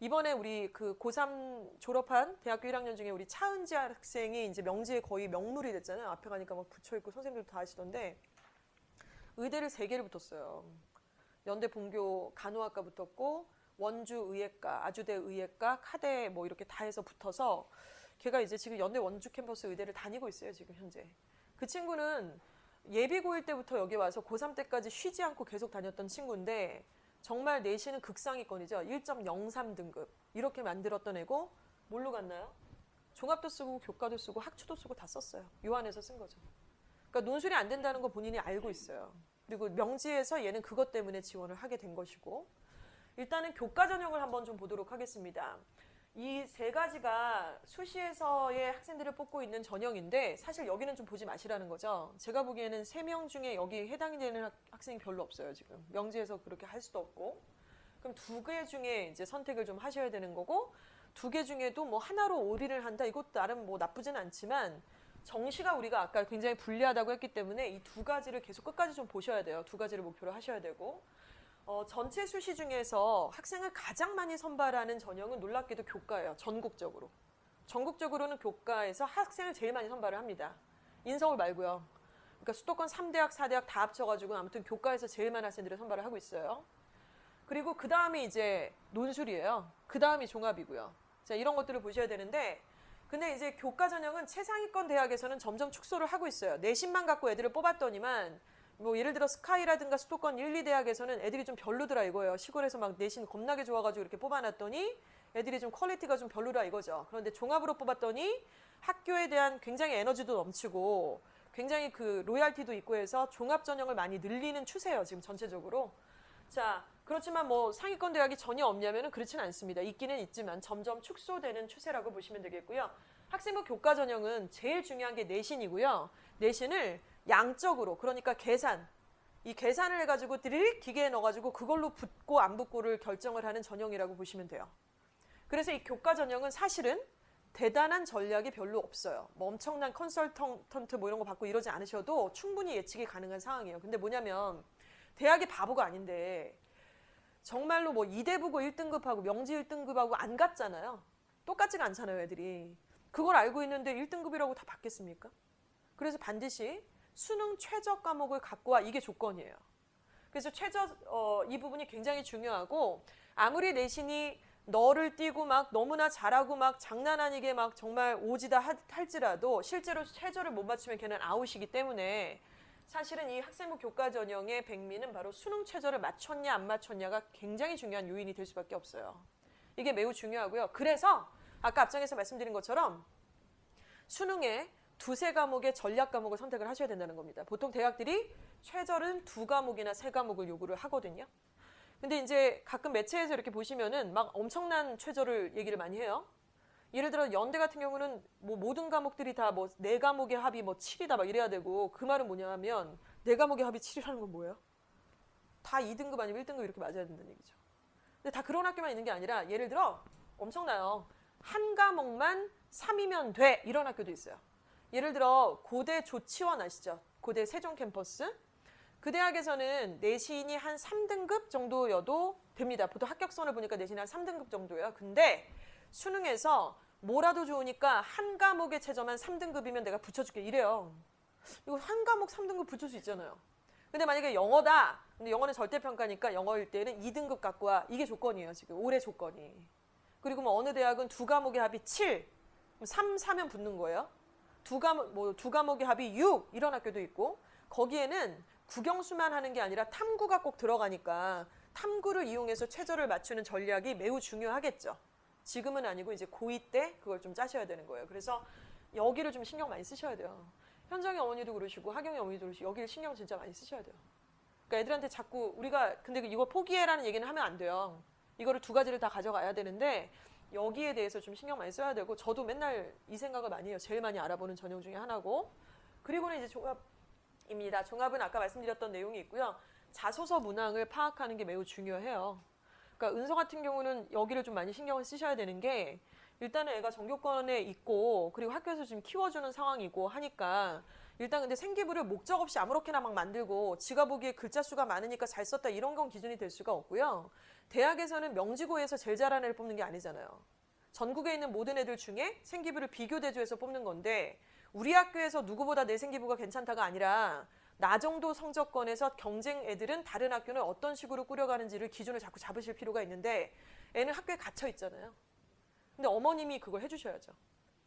이번에 우리 그 고3 졸업한 대학교 1학년 중에 우리 차은지 학생이 이제 명지에 거의 명물이 됐잖아요. 앞에 가니까 막 붙여있고 선생님들도 다 하시던데 의대를 3개를 붙었어요. 연대 본교 간호학과 붙었고 원주 의예과, 아주대 의예과, 카대 뭐 이렇게 다 해서 붙어서 걔가 이제 지금 연대 원주 캠퍼스 의대를 다니고 있어요. 지금 현재. 그 친구는 예비 고1 때부터 여기 와서 고3 때까지 쉬지 않고 계속 다녔던 친구인데 정말 내신은 극상위권이죠. 1.03 등급 이렇게 만들었던 애고 뭘로 갔나요? 종합도 쓰고 교과도 쓰고 학추도 쓰고 다 썼어요. 요 안에서 쓴 거죠. 그러니까 논술이 안 된다는 거 본인이 알고 있어요. 그리고 명지에서 얘는 그것 때문에 지원을 하게 된 것이고 일단은 교과 전형을 한번 좀 보도록 하겠습니다. 이 3가지가 수시에서의 학생들을 뽑고 있는 전형인데 사실 여기는 좀 보지 마시라는 거죠. 제가 보기에는 3명 중에 여기 해당이 되는 학생이 별로 없어요. 지금 명지에서 그렇게 할 수도 없고 그럼 2개 중에 이제 선택을 좀 하셔야 되는 거고 2개 중에도 뭐 하나로 올인을 한다 이것도 나름 뭐 나쁘지는 않지만 정시가 우리가 아까 굉장히 불리하다고 했기 때문에 이 2가지를 계속 끝까지 좀 보셔야 돼요. 2가지를 목표로 하셔야 되고 전체 수시 중에서 학생을 가장 많이 선발하는 전형은 놀랍게도 교과예요. 전국적으로. 전국적으로는 교과에서 학생을 제일 많이 선발을 합니다. 인서울 말고요. 그러니까 수도권 3대학, 4대학 다 합쳐가지고 아무튼 교과에서 제일 많은 학생들을 선발을 하고 있어요. 그리고 그 다음이 이제 논술이에요. 그 다음이 종합이고요. 자, 이런 것들을 보셔야 되는데 근데 이제 교과 전형은 최상위권 대학에서는 점점 축소를 하고 있어요. 내신만 갖고 애들을 뽑았더니만 뭐 예를 들어 스카이라든가 수도권 1, 2대학에서는 애들이 좀 별로더라 이거예요. 시골에서 막 내신 겁나게 좋아가지고 이렇게 뽑아놨더니 애들이 좀 퀄리티가 좀 별로라 이거죠. 그런데 종합으로 뽑았더니 학교에 대한 굉장히 에너지도 넘치고 굉장히 그 로얄티도 있고 해서 종합 전형을 많이 늘리는 추세예요. 지금 전체적으로. 자, 그렇지만 뭐 상위권 대학이 전혀 없냐면은 그렇지는 않습니다. 있기는 있지만 점점 축소되는 추세라고 보시면 되겠고요. 학생부 교과 전형은 제일 중요한 게 내신이고요. 내신을 양적으로 그러니까 계산 이 계산을 해가지고 드릭 기계에 넣어가지고 그걸로 붙고 안 붙고를 결정을 하는 전형이라고 보시면 돼요. 그래서 이 교과 전형은 사실은 대단한 전략이 별로 없어요. 뭐 엄청난 컨설턴트 뭐 이런 거 받고 이러지 않으셔도 충분히 예측이 가능한 상황이에요. 근데 뭐냐면 대학이 바보가 아닌데 정말로 뭐 이대부고 1등급하고 명지 1등급하고 안 같잖아요. 똑같지가 않잖아요, 애들이. 그걸 알고 있는데 1등급이라고 다 받겠습니까? 그래서 반드시 수능 최저 과목을 갖고 와 이게 조건이에요. 그래서 이 부분이 굉장히 중요하고 아무리 내신이 너를 띄고 막 너무나 잘하고 막 장난 아니게 막 정말 오지다 할지라도 실제로 최저를 못 맞추면 걔는 아웃이기 때문에 사실은 이 학생부 교과 전형의 백미는 바로 수능 최저를 맞췄냐 안 맞췄냐가 굉장히 중요한 요인이 될 수밖에 없어요. 이게 매우 중요하고요. 그래서 아까 앞장에서 말씀드린 것처럼 수능에 두세 과목의 전략 과목을 선택을 하셔야 된다는 겁니다. 보통 대학들이 최저는 2과목이나 3과목을 요구를 하거든요. 근데 이제 가끔 매체에서 이렇게 보시면은 막 엄청난 최저를 얘기를 많이 해요. 예를 들어 연대 같은 경우는 뭐 모든 과목들이 다 뭐 4과목의 합이 뭐 7이다 막 이래야 되고, 그 말은 뭐냐면 4과목의 합이 7이라는 건 뭐예요? 다 2등급 아니면 1등급 이렇게 맞아야 된다는 얘기죠. 근데 다 그런 학교만 있는 게 아니라 예를 들어 엄청나요. 한 과목만 3이면 돼 이런 학교도 있어요. 예를 들어 고대 조치원 아시죠? 고대 세종 캠퍼스. 그 대학에서는 내신이 한 3등급 정도여도 됩니다. 보통 합격선을 보니까 내신이 한 3등급 정도예요. 근데 수능에서 뭐라도 좋으니까 한 과목의 최저만 3등급이면 내가 붙여줄게 이래요. 이거 한 과목 3등급 붙일 수 있잖아요. 근데 만약에 영어다. 근데 영어는 절대평가니까 영어일 때는 2등급 갖고 와. 이게 조건이에요. 지금 올해 조건이. 그리고 뭐 어느 대학은 2과목의 합이 7, 3, 4면 붙는 거예요. 두 과목의 합이 6 이런 학교도 있고, 거기에는 국영수만 하는 게 아니라 탐구가 꼭 들어가니까 탐구를 이용해서 최저를 맞추는 전략이 매우 중요하겠죠. 지금은 아니고 이제 고2 때 그걸 좀 짜셔야 되는 거예요. 그래서 여기를 좀 신경 많이 쓰셔야 돼요. 현정의 어머니도 그러시고 하경의 어머니도 그러시고 여기를 신경 진짜 많이 쓰셔야 돼요. 그러니까 애들한테 자꾸 우리가 근데 이거 포기해라는 얘기는 하면 안 돼요. 이거를 2가지를 다 가져가야 되는데 여기에 대해서 좀 신경 많이 써야 되고, 저도 맨날 이 생각을 많이 해요. 제일 많이 알아보는 전형 중에 하나고. 그리고는 이제 종합입니다. 종합은 아까 말씀드렸던 내용이 있고요. 자소서 문항을 파악하는 게 매우 중요해요. 그러니까 은서 같은 경우는 여기를 좀 많이 신경을 쓰셔야 되는 게, 일단은 애가 전교권에 있고 그리고 학교에서 지금 키워주는 상황이고 하니까 일단 근데 생기부를 목적 없이 아무렇게나 막 만들고 지가 보기에 글자 수가 많으니까 잘 썼다 이런 건 기준이 될 수가 없고요. 대학에서는 명지고에서 제일 잘하는 애를 뽑는 게 아니잖아요. 전국에 있는 모든 애들 중에 생기부를 비교 대조해서 뽑는 건데, 우리 학교에서 누구보다 내 생기부가 괜찮다가 아니라 나 정도 성적권에서 경쟁 애들은 다른 학교는 어떤 식으로 꾸려가는지를 기준을 자꾸 잡으실 필요가 있는데, 애는 학교에 갇혀 있잖아요. 근데 어머님이 그걸 해주셔야죠.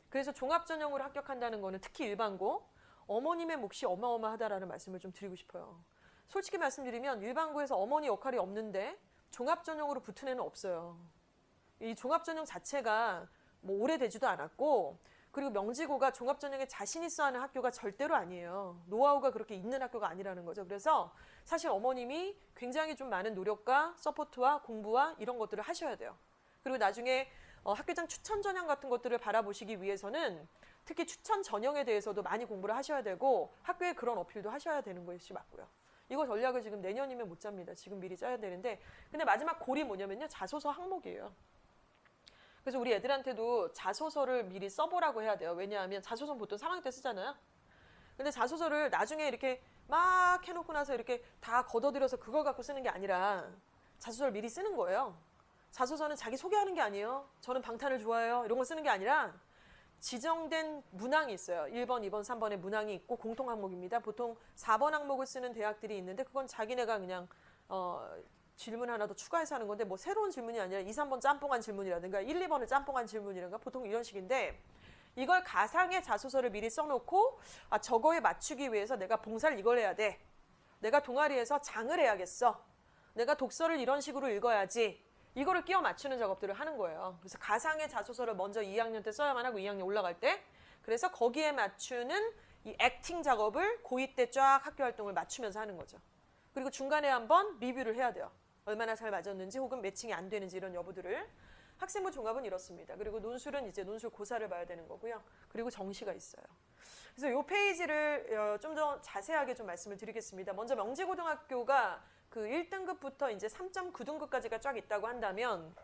그래서 종합전형으로 합격한다는 거는 특히 일반고, 어머님의 몫이 어마어마하다라는 말씀을 좀 드리고 싶어요. 솔직히 말씀드리면 일반고에서 어머니 역할이 없는데 종합전형으로 붙은 애는 없어요. 이 종합전형 자체가 뭐 오래되지도 않았고, 그리고 명지고가 종합전형에 자신 있어 하는 학교가 절대로 아니에요. 노하우가 그렇게 있는 학교가 아니라는 거죠. 그래서 사실 어머님이 굉장히 좀 많은 노력과 서포트와 공부와 이런 것들을 하셔야 돼요. 그리고 나중에 학교장 추천 전형 같은 것들을 바라보시기 위해서는 특히 추천 전형에 대해서도 많이 공부를 하셔야 되고 학교에 그런 어필도 하셔야 되는 것이 맞고요. 이거 전략을 지금 내년이면 못 짭니다. 지금 미리 짜야 되는데, 근데 마지막 골이 뭐냐면요. 자소서 항목이에요. 그래서 우리 애들한테도 자소서를 미리 써보라고 해야 돼요. 왜냐하면 자소서는 보통 3학년 때 쓰잖아요. 근데 자소서를 나중에 이렇게 막 해놓고 나서 이렇게 다 걷어들여서 그걸 갖고 쓰는 게 아니라 자소서를 미리 쓰는 거예요. 자소서는 자기 소개하는 게 아니에요. 저는 방탄을 좋아해요. 이런 거 쓰는 게 아니라 지정된 문항이 있어요. 1번, 2번, 3번의 문항이 있고 공통 항목입니다. 보통 4번 항목을 쓰는 대학들이 있는데 그건 자기네가 그냥 질문 하나 더 추가해서 하는 건데, 뭐 새로운 질문이 아니라 2, 3번 짬뽕한 질문이라든가 1, 2번을 짬뽕한 질문이라든가 보통 이런 식인데, 이걸 가상의 자소서를 미리 써놓고 저거에 맞추기 위해서 내가 봉사를 이걸 해야 돼. 내가 동아리에서 장을 해야겠어. 내가 독서를 이런 식으로 읽어야지. 이거를 끼워 맞추는 작업들을 하는 거예요. 그래서 가상의 자소서를 먼저 2학년 때 써야만 하고 2학년 올라갈 때, 그래서 거기에 맞추는 이 액팅 작업을 고2 때 쫙 학교 활동을 맞추면서 하는 거죠. 그리고 중간에 한번 리뷰를 해야 돼요. 얼마나 잘 맞았는지 혹은 매칭이 안 되는지 이런 여부들을. 학생부 종합은 이렇습니다. 그리고 논술은 이제 논술 고사를 봐야 되는 거고요. 그리고 정시가 있어요. 그래서 이 페이지를 좀 더 자세하게 좀 말씀을 드리겠습니다. 먼저 명지고등학교가 그 1등급부터 이제 3.9등급까지가 쫙 있다고 한다면,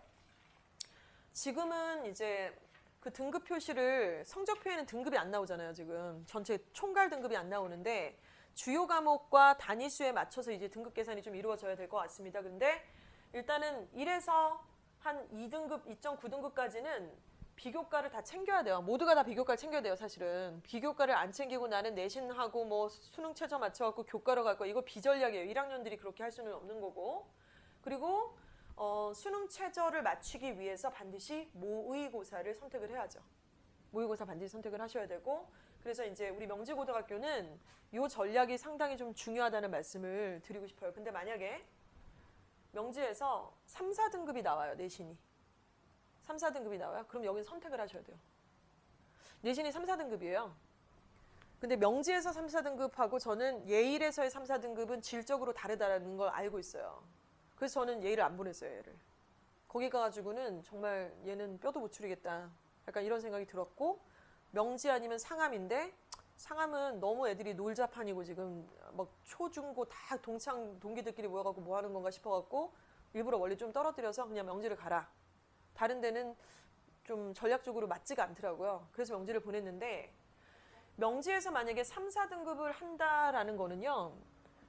지금은 이제 그 등급 표시를, 성적표에는 등급이 안 나오잖아요. 지금 전체 총괄 등급이 안 나오는데 주요 과목과 단위수에 맞춰서 이제 등급 계산이 좀 이루어져야 될 것 같습니다. 근데 일단은 1에서 한 2등급, 2.9등급까지는 비교과를 다 챙겨야 돼요. 모두가 다 비교과를 챙겨야 돼요. 사실은 비교과를 안 챙기고 나는 내신하고 뭐 수능 최저 맞춰갖고 교과로 갈 거, 이거 비전략이에요. 1학년들이 그렇게 할 수는 없는 거고. 그리고 수능 최저를 맞추기 위해서 반드시 모의고사를 선택을 해야죠. 모의고사 반드시 선택을 하셔야 되고, 그래서 이제 우리 명지고등학교는 이 전략이 상당히 좀 중요하다는 말씀을 드리고 싶어요. 근데 만약에 명지에서 3, 4등급이 나와요. 내신이 3, 4등급이 나와요. 그럼 여기는 선택을 하셔야 돼요. 내신이 3, 4등급이에요. 근데 명지에서 3, 4등급하고 저는 예일에서의 3, 4등급은 질적으로 다르다는 걸 알고 있어요. 그래서 저는 예일을 안 보냈어요, 얘를. 거기 가가지고는 정말 얘는 뼈도 못 추리겠다. 약간 이런 생각이 들었고, 명지 아니면 상암인데, 상암은 너무 애들이 놀자판이고 지금 막 초중고 다 동기들끼리 모여갖고 뭐 하는 건가 싶어갖고, 일부러 멀리 좀 떨어뜨려서 그냥 명지를 가라. 다른 데는 좀 전략적으로 맞지가 않더라고요. 그래서 명지를 보냈는데, 명지에서 만약에 3, 4등급을 한다라는 거는요,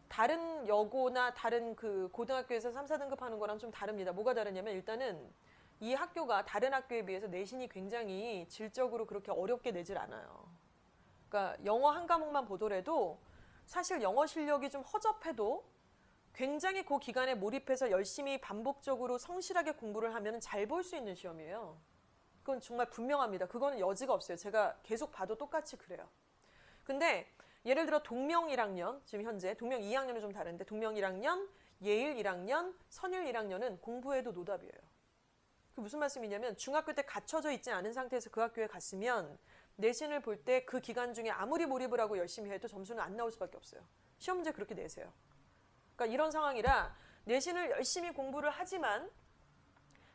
다른 여고나 다른 그 고등학교에서 3, 4등급 하는 거랑 좀 다릅니다. 뭐가 다르냐면 일단은 이 학교가 다른 학교에 비해서 내신이 굉장히 질적으로 그렇게 어렵게 내질 않아요. 그러니까 영어 한 과목만 보더라도 사실 영어 실력이 좀 허접해도 굉장히 그 기간에 몰입해서 열심히 반복적으로 성실하게 공부를 하면 잘 볼 수 있는 시험이에요. 그건 정말 분명합니다. 그거는 여지가 없어요. 제가 계속 봐도 똑같이 그래요. 근데 예를 들어 동명 1학년, 지금 현재 동명 2학년은 좀 다른데 동명 1학년, 예일 1학년, 선일 1학년은 공부해도 노답이에요. 그 무슨 말씀이냐면 중학교 때 갖춰져 있지 않은 상태에서 그 학교에 갔으면 내신을 볼 때 그 기간 중에 아무리 몰입을 하고 열심히 해도 점수는 안 나올 수밖에 없어요. 시험 문제 그렇게 내세요. 그러니까 이런 상황이라 내신을 열심히 공부를 하지만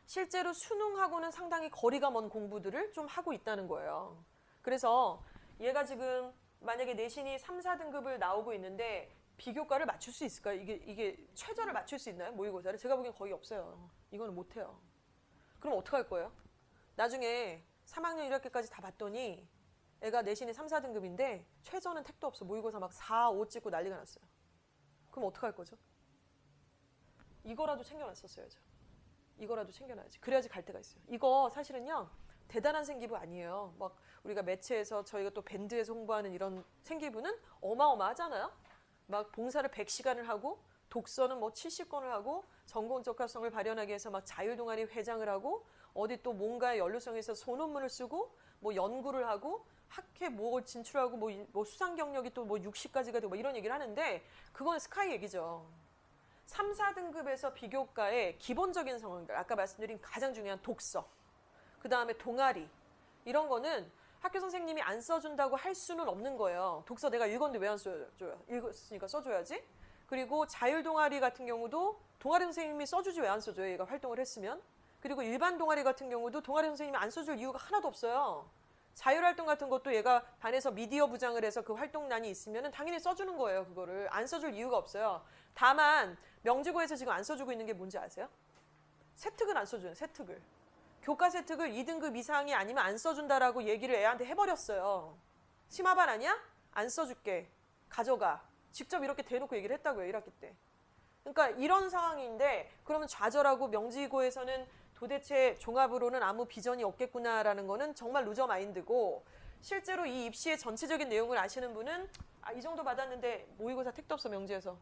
실제로 수능하고는 상당히 거리가 먼 공부들을 좀 하고 있다는 거예요. 그래서 얘가 지금 만약에 내신이 3, 4등급을 나오고 있는데 비교과를 맞출 수 있을까요? 이게 최저를 맞출 수 있나요? 모의고사를? 제가 보기엔 거의 없어요. 이거는 못해요. 그럼 어떡할 거예요? 나중에 3학년 1학기까지 다 봤더니 애가 내신이 3, 4등급인데 최저는 택도 없어. 모의고사 막 4, 5 찍고 난리가 났어요. 그럼 어떡할 거죠? 이거라도 챙겨놨었어야죠. 이거라도 챙겨놔야지. 그래야지 갈 데가 있어요. 이거 사실은요. 대단한 생기부 아니에요. 막 우리가 매체에서 저희가 또 밴드에서 홍보하는 이런 생기부는 어마어마하잖아요. 막 봉사를 100시간을 하고 독서는 뭐 70권을 하고 전공 적합성을 발현하기 위해서 막 자율동아리 회장을 하고 어디 또 뭔가의 연루성에 있어서 소논문을 쓰고 뭐 연구를 하고 학회 뭐 진출하고 뭐 수상 경력이 또 뭐 60까지가 되고 뭐 이런 얘기를 하는데 그건 스카이 얘기죠. 3, 4등급에서 비교과의 기본적인 상황들, 아까 말씀드린 가장 중요한 독서, 그 다음에 동아리, 이런 거는 학교 선생님이 안 써준다고 할 수는 없는 거예요. 독서 내가 읽었는데 왜 안 써줘요? 읽었으니까 써줘야지. 그리고 자율 동아리 같은 경우도 동아리 선생님이 써주지 왜 안 써줘요? 얘가 활동을 했으면. 그리고 일반 동아리 같은 경우도 동아리 선생님이 안 써줄 이유가 하나도 없어요. 자율활동 같은 것도 얘가 반에서 미디어 부장을 해서 그 활동란이 있으면 당연히 써주는 거예요. 그거를 안 써줄 이유가 없어요. 다만 명지고에서 지금 안 써주고 있는 게 뭔지 아세요? 세특을 안 써줘요. 세특을. 교과 세특을 2등급 이상이 아니면 안 써준다라고 얘기를 애한테 해버렸어요. 심화반 아니야? 안 써줄게. 가져가. 직접 이렇게 대놓고 얘기를 했다고요. 1학기 때. 그러니까 이런 상황인데 그러면 좌절하고 명지고에서는 도대체 종합으로는 아무 비전이 없겠구나라는 거는 정말 루저 마인드고 실제로 이 입시의 전체적인 내용을 아시는 분은 이 정도 받았는데 모의고사 택도 없어 명지에서.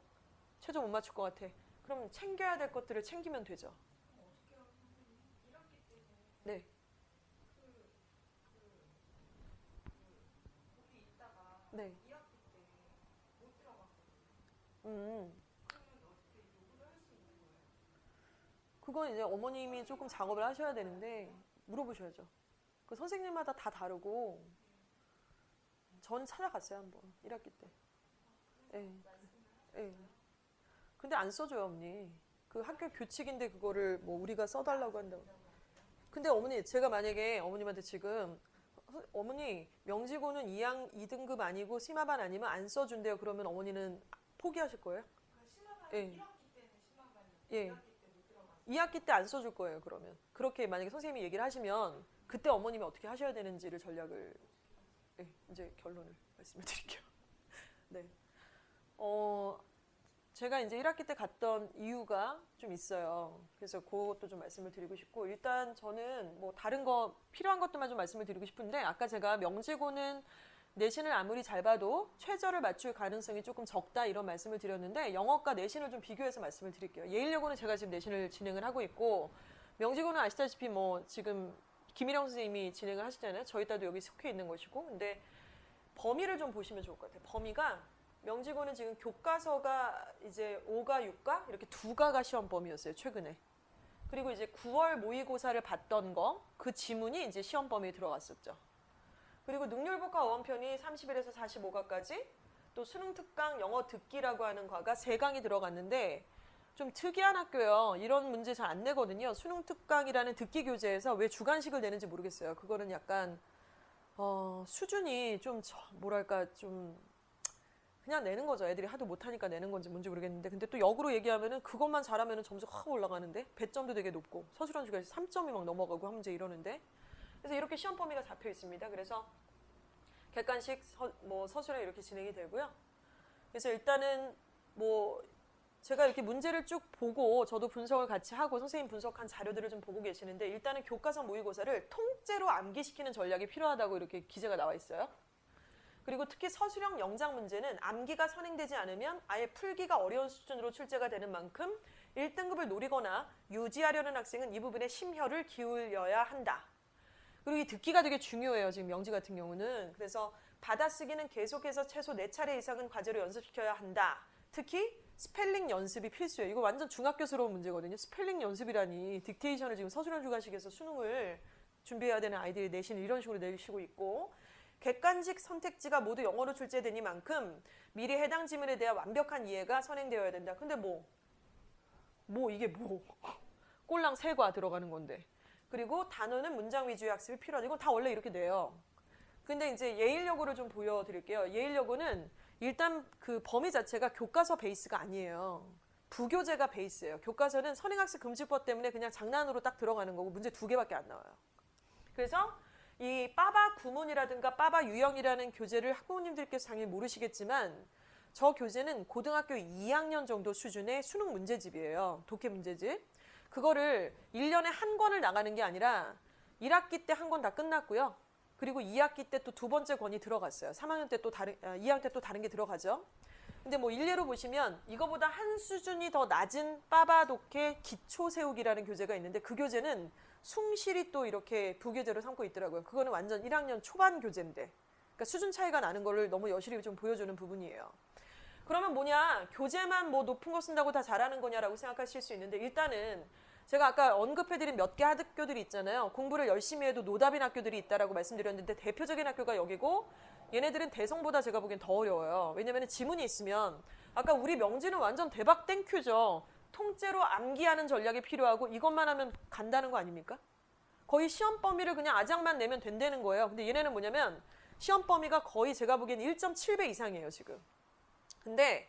최저 못 맞출 것 같아. 그럼 챙겨야 될 것들을 챙기면 되죠. 어떻게 하면 선생님 1학기 때는 네. 거기 있다가 네. 2학기 때 못 들어갔거든요. 그러면 어떻게 요구를 할 수 있는 거예요? 그건 이제 어머님이 조금 작업을 하셔야 되는데 물어보셔야죠. 그 선생님마다 다 다르고 전 찾아갔어요 한번 1학기 때. 예. 예. 근데 안 써줘요 언니. 그 학교 규칙인데 그거를 뭐 우리가 써달라고 한다고. 근데 어머니 제가 만약에 어머님한테 지금 어머니 명지고는 2등급 아니고 심화반 아니면 안 써준대요. 그러면 어머니는 포기하실 거예요? 심화반이 예. 1학기 때는 심화반이었고 예. 2학기 때 못 들어갔어요. 2학기 때 안 써줄 거예요. 그러면 그렇게 만약에 선생님이 얘기를 하시면 그때 어머님이 어떻게 하셔야 되는지를 전략을 이제 결론을 말씀을 드릴게요. 네. 제가 이제 1학기 때 갔던 이유가 좀 있어요. 그래서 그것도 좀 말씀을 드리고 싶고 일단 저는 뭐 다른 거 필요한 것들만 좀 말씀을 드리고 싶은데 아까 제가 명지고는 내신을 아무리 잘 봐도 최저를 맞출 가능성이 조금 적다 이런 말씀을 드렸는데 영어과 내신을 좀 비교해서 말씀을 드릴게요. 예일여고는 제가 지금 내신을 진행을 하고 있고 명지고는 아시다시피 뭐 지금 김일영 선생님이 진행을 하시잖아요. 저희 딸도 여기 속해 있는 것이고 근데 범위를 좀 보시면 좋을 것 같아요. 범위가 명지고는 지금 교과서가 이제 5가 6가 이렇게 2가가 시험 범위였어요. 최근에. 그리고 이제 9월 모의고사를 봤던 거 그 지문이 이제 시험 범위에 들어갔었죠. 그리고 능률법과 어원편이 31에서 45과까지, 또 수능 특강 영어 듣기라고 하는 과가 3강이 들어갔는데 좀 특이한 학교예요. 이런 문제 잘 안 내거든요. 수능 특강이라는 듣기 교재에서 왜 주관식을 내는지 모르겠어요. 그거는 약간 수준이 좀 뭐랄까 좀 그냥 내는 거죠. 애들이 하도 못하니까 내는 건지 뭔지 모르겠는데, 근데 또 역으로 얘기하면은 그것만 잘하면은 점수 확 올라가는데 배점도 되게 높고 서술원 주가 3점이 막 넘어가고 한 문제 이러는데, 그래서 이렇게 시험 범위가 잡혀 있습니다. 그래서 객관식 서술형 이렇게 진행이 되고요. 그래서 일단은 뭐 제가 이렇게 문제를 쭉 보고 저도 분석을 같이 하고 선생님 분석한 자료들을 좀 보고 계시는데, 일단은 교과서 모의고사를 통째로 암기시키는 전략이 필요하다고 이렇게 기재가 나와 있어요. 그리고 특히 서술형 영작 문제는 암기가 선행되지 않으면 아예 풀기가 어려운 수준으로 출제가 되는 만큼 1등급을 노리거나 유지하려는 학생은 이 부분에 심혈을 기울여야 한다. 그리고 이 듣기가 되게 중요해요. 지금 명지 같은 경우는. 그래서 받아쓰기는 계속해서 최소 4차례 이상은 과제로 연습시켜야 한다. 특히 스펠링 연습이 필수예요. 이거 완전 중학교스러운 문제거든요. 스펠링 연습이라니. 딕테이션을 지금 서술형 주관식에서 수능을 준비해야 되는 아이들이 내신을 이런 식으로 내시고 있고, 객관식 선택지가 모두 영어로 출제되니만큼 미리 해당 지문에 대한 완벽한 이해가 선행되어야 된다. 근데 이게 꼴랑 3과 들어가는 건데. 그리고 단어는 문장 위주의 학습이 필요하다. 이건 다 원래 이렇게 돼요. 근데 이제 예일여고를 좀 보여드릴게요. 예일여고는 일단 그 범위 자체가 교과서 베이스가 아니에요. 부교재가 베이스예요. 교과서는 선행학습 금지법 때문에 그냥 장난으로 딱 들어가는 거고 문제 2개밖에 안 나와요. 그래서 이 빠바 구문이라든가 빠바 유형이라는 교재를 학부모님들께서 당연히 모르시겠지만, 저 교재는 고등학교 2학년 정도 수준의 수능 문제집이에요. 독해 문제집. 그거를 1년에 한 권을 나가는 게 아니라 1학기 때 한 권 다 끝났고요. 그리고 2학기 때 또 2번째 권이 들어갔어요. 3학년 때 또 2학년 때 또 다른 게 들어가죠. 근데 뭐 일례로 보시면 이거보다 한 수준이 더 낮은 빠바 독해 기초 세우기라는 교재가 있는데, 그 교재는 숭실이 또 이렇게 부교재로 삼고 있더라고요. 그거는 완전 1학년 초반 교재인데, 그러니까 수준 차이가 나는 거를 너무 여실히 좀 보여주는 부분이에요. 그러면 뭐냐, 교재만 뭐 높은 거 쓴다고 다 잘하는 거냐라고 생각하실 수 있는데, 일단은 제가 아까 언급해드린 몇 개 학교들이 있잖아요. 공부를 열심히 해도 노답인 학교들이 있다라고 말씀드렸는데, 대표적인 학교가 여기고, 얘네들은 대성보다 제가 보기엔 더 어려워요. 왜냐면 지문이 있으면, 아까 우리 명지는 완전 대박 땡큐죠. 통째로 암기하는 전략이 필요하고 이것만 하면 간다는 거 아닙니까? 거의 시험 범위를 그냥 아작만 내면 된다는 거예요. 근데 얘네는 뭐냐면 시험 범위가 거의 제가 보기엔 1.7배 이상이에요, 지금. 근데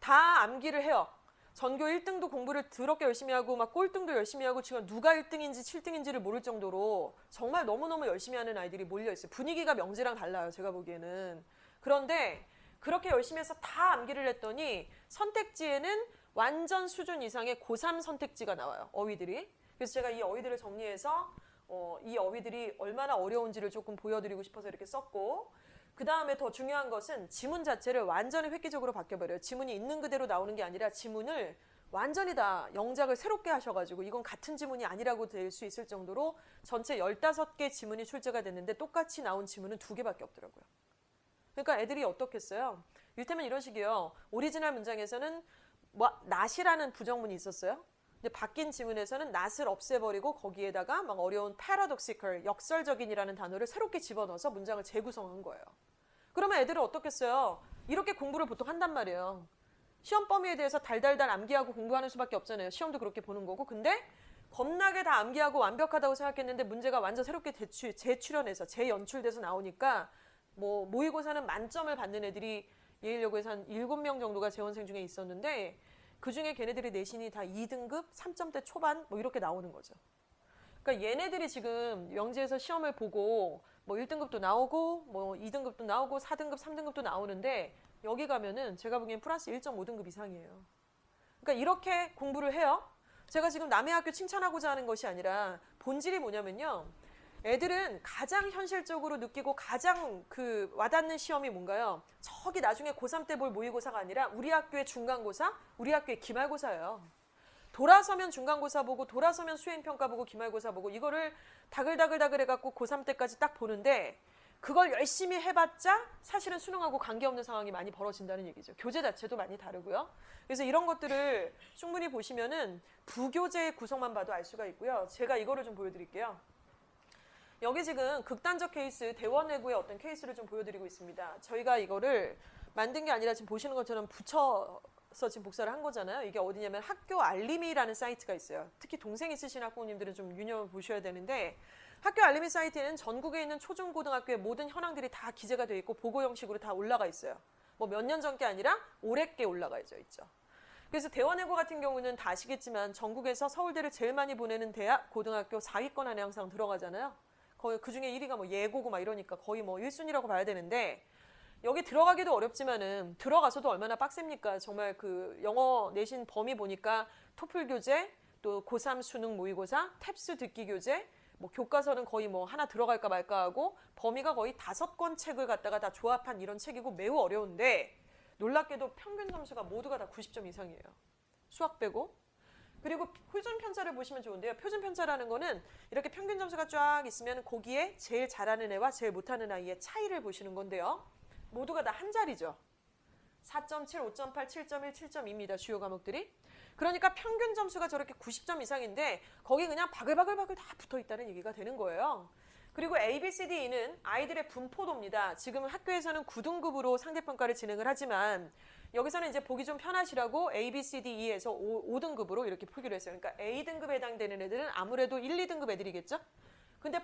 다 암기를 해요. 전교 1등도 공부를 더럽게 열심히 하고 막 꼴등도 열심히 하고 지금 누가 1등인지 7등인지를 모를 정도로 정말 너무너무 열심히 하는 아이들이 몰려있어요. 분위기가 명지랑 달라요, 제가 보기에는. 그런데 그렇게 열심히 해서 다 암기를 했더니 선택지에는 완전 수준 이상의 고3 선택지가 나와요, 어휘들이. 그래서 제가 이 어휘들을 정리해서 이 어휘들이 얼마나 어려운지를 조금 보여드리고 싶어서 이렇게 썼고, 그 다음에 더 중요한 것은 지문 자체를 완전히 획기적으로 바뀌어버려요. 지문이 있는 그대로 나오는 게 아니라 지문을 완전히 다 영작을 새롭게 하셔가지고 이건 같은 지문이 아니라고 될 수 있을 정도로 전체 15개 지문이 출제가 됐는데 똑같이 나온 지문은 2개밖에 없더라고요. 그러니까 애들이 어떻겠어요? 이를테면 이런 식이에요. 오리지널 문장에서는 not이라는 부정문이 있었어요. 근데 바뀐 지문에서는 not을 없애버리고 거기에다가 막 어려운 paradoxical, 역설적인이라는 단어를 새롭게 집어넣어서 문장을 재구성한 거예요. 그러면 애들은 어떻겠어요? 이렇게 공부를 보통 한단 말이에요. 시험 범위에 대해서 달달달 암기하고 공부하는 수밖에 없잖아요. 시험도 그렇게 보는 거고. 근데 겁나게 다 암기하고 완벽하다고 생각했는데 문제가 완전 새롭게 재출연해서 재연출돼서 나오니까 뭐 모의고사는 만점을 받는 애들이 예일여고에서 한 7명 정도가 재원생 중에 있었는데, 그중에 걔네들이 내신이 다 2등급, 3점대 초반 뭐 이렇게 나오는 거죠. 그러니까 얘네들이 지금 명지에서 시험을 보고 뭐 1등급도 나오고 뭐 2등급도 나오고 4등급, 3등급도 나오는데, 여기 가면은 제가 보기엔 플러스 1.5등급 이상이에요. 그러니까 이렇게 공부를 해요. 제가 지금 남의 학교 칭찬하고자 하는 것이 아니라 본질이 뭐냐면요, 애들은 가장 현실적으로 느끼고 가장 그 와닿는 시험이 뭔가요? 저기 나중에 고3 때 볼 모의고사가 아니라 우리 학교의 중간고사, 우리 학교의 기말고사예요. 돌아서면 중간고사 보고 돌아서면 수행평가 보고 기말고사 보고 이거를 다글다글 해갖고 고3 때까지 딱 보는데, 그걸 열심히 해봤자 사실은 수능하고 관계없는 상황이 많이 벌어진다는 얘기죠. 교재 자체도 많이 다르고요. 그래서 이런 것들을 충분히 보시면은 부교재의 구성만 봐도 알 수가 있고요. 제가 이거를 좀 보여드릴게요. 여기 지금 극단적 케이스, 대원외고의 어떤 케이스를 좀 보여드리고 있습니다. 저희가 이거를 만든 게 아니라 지금 보시는 것처럼 붙여서 지금 복사를 한 거잖아요. 이게 어디냐면 학교 알림이라는 사이트가 있어요. 특히 동생 있으신 학부모님들은 좀 유념을 보셔야 되는데, 학교 알림이 사이트에는 전국에 있는 초중고등학교의 모든 현황들이 다 기재가 되어 있고 보고 형식으로 다 올라가 있어요. 뭐 몇 년 전 게 아니라 올해께 올라가 있죠. 그래서 대원외고 같은 경우는 다 아시겠지만 전국에서 서울대를 제일 많이 보내는 대학, 고등학교 4위권 안에 항상 들어가잖아요. 거의 그 중에 1위가 뭐 예고고 막 이러니까 거의 뭐 1순위라고 봐야 되는데, 여기 들어가기도 어렵지만은 들어가서도 얼마나 빡셉니까? 정말 그 영어 내신 범위 보니까 토플 교재, 또 고3 수능 모의고사, 탭스 듣기 교재, 뭐 교과서는 거의 뭐 하나 들어갈까 말까 하고 범위가 거의 5권 책을 갖다가 다 조합한 이런 책이고 매우 어려운데, 놀랍게도 평균 점수가 모두가 다 90점 이상이에요. 수학 빼고. 그리고 표준 편차를 보시면 좋은데요. 표준 편차라는 거는 이렇게 평균 점수가 쫙 있으면 거기에 제일 잘하는 애와 제일 못하는 아이의 차이를 보시는 건데요. 모두가 다 한 자리죠. 4.7, 5.8, 7.1, 7.2입니다. 주요 과목들이. 그러니까 평균 점수가 저렇게 90점 이상인데 거기 그냥 바글바글바글 다 붙어 있다는 얘기가 되는 거예요. 그리고 A, B, C, D는 아이들의 분포도입니다. 지금은 학교에서는 9등급으로 상대평가를 진행을 하지만 여기서는 이제 보기 좀 편하시라고 A, B, C, D, E에서 5등급으로 이렇게 표기를 했어요. 그러니까 A등급에 해당되는 애들은 아무래도 1, 2등급 애들이겠죠? 근데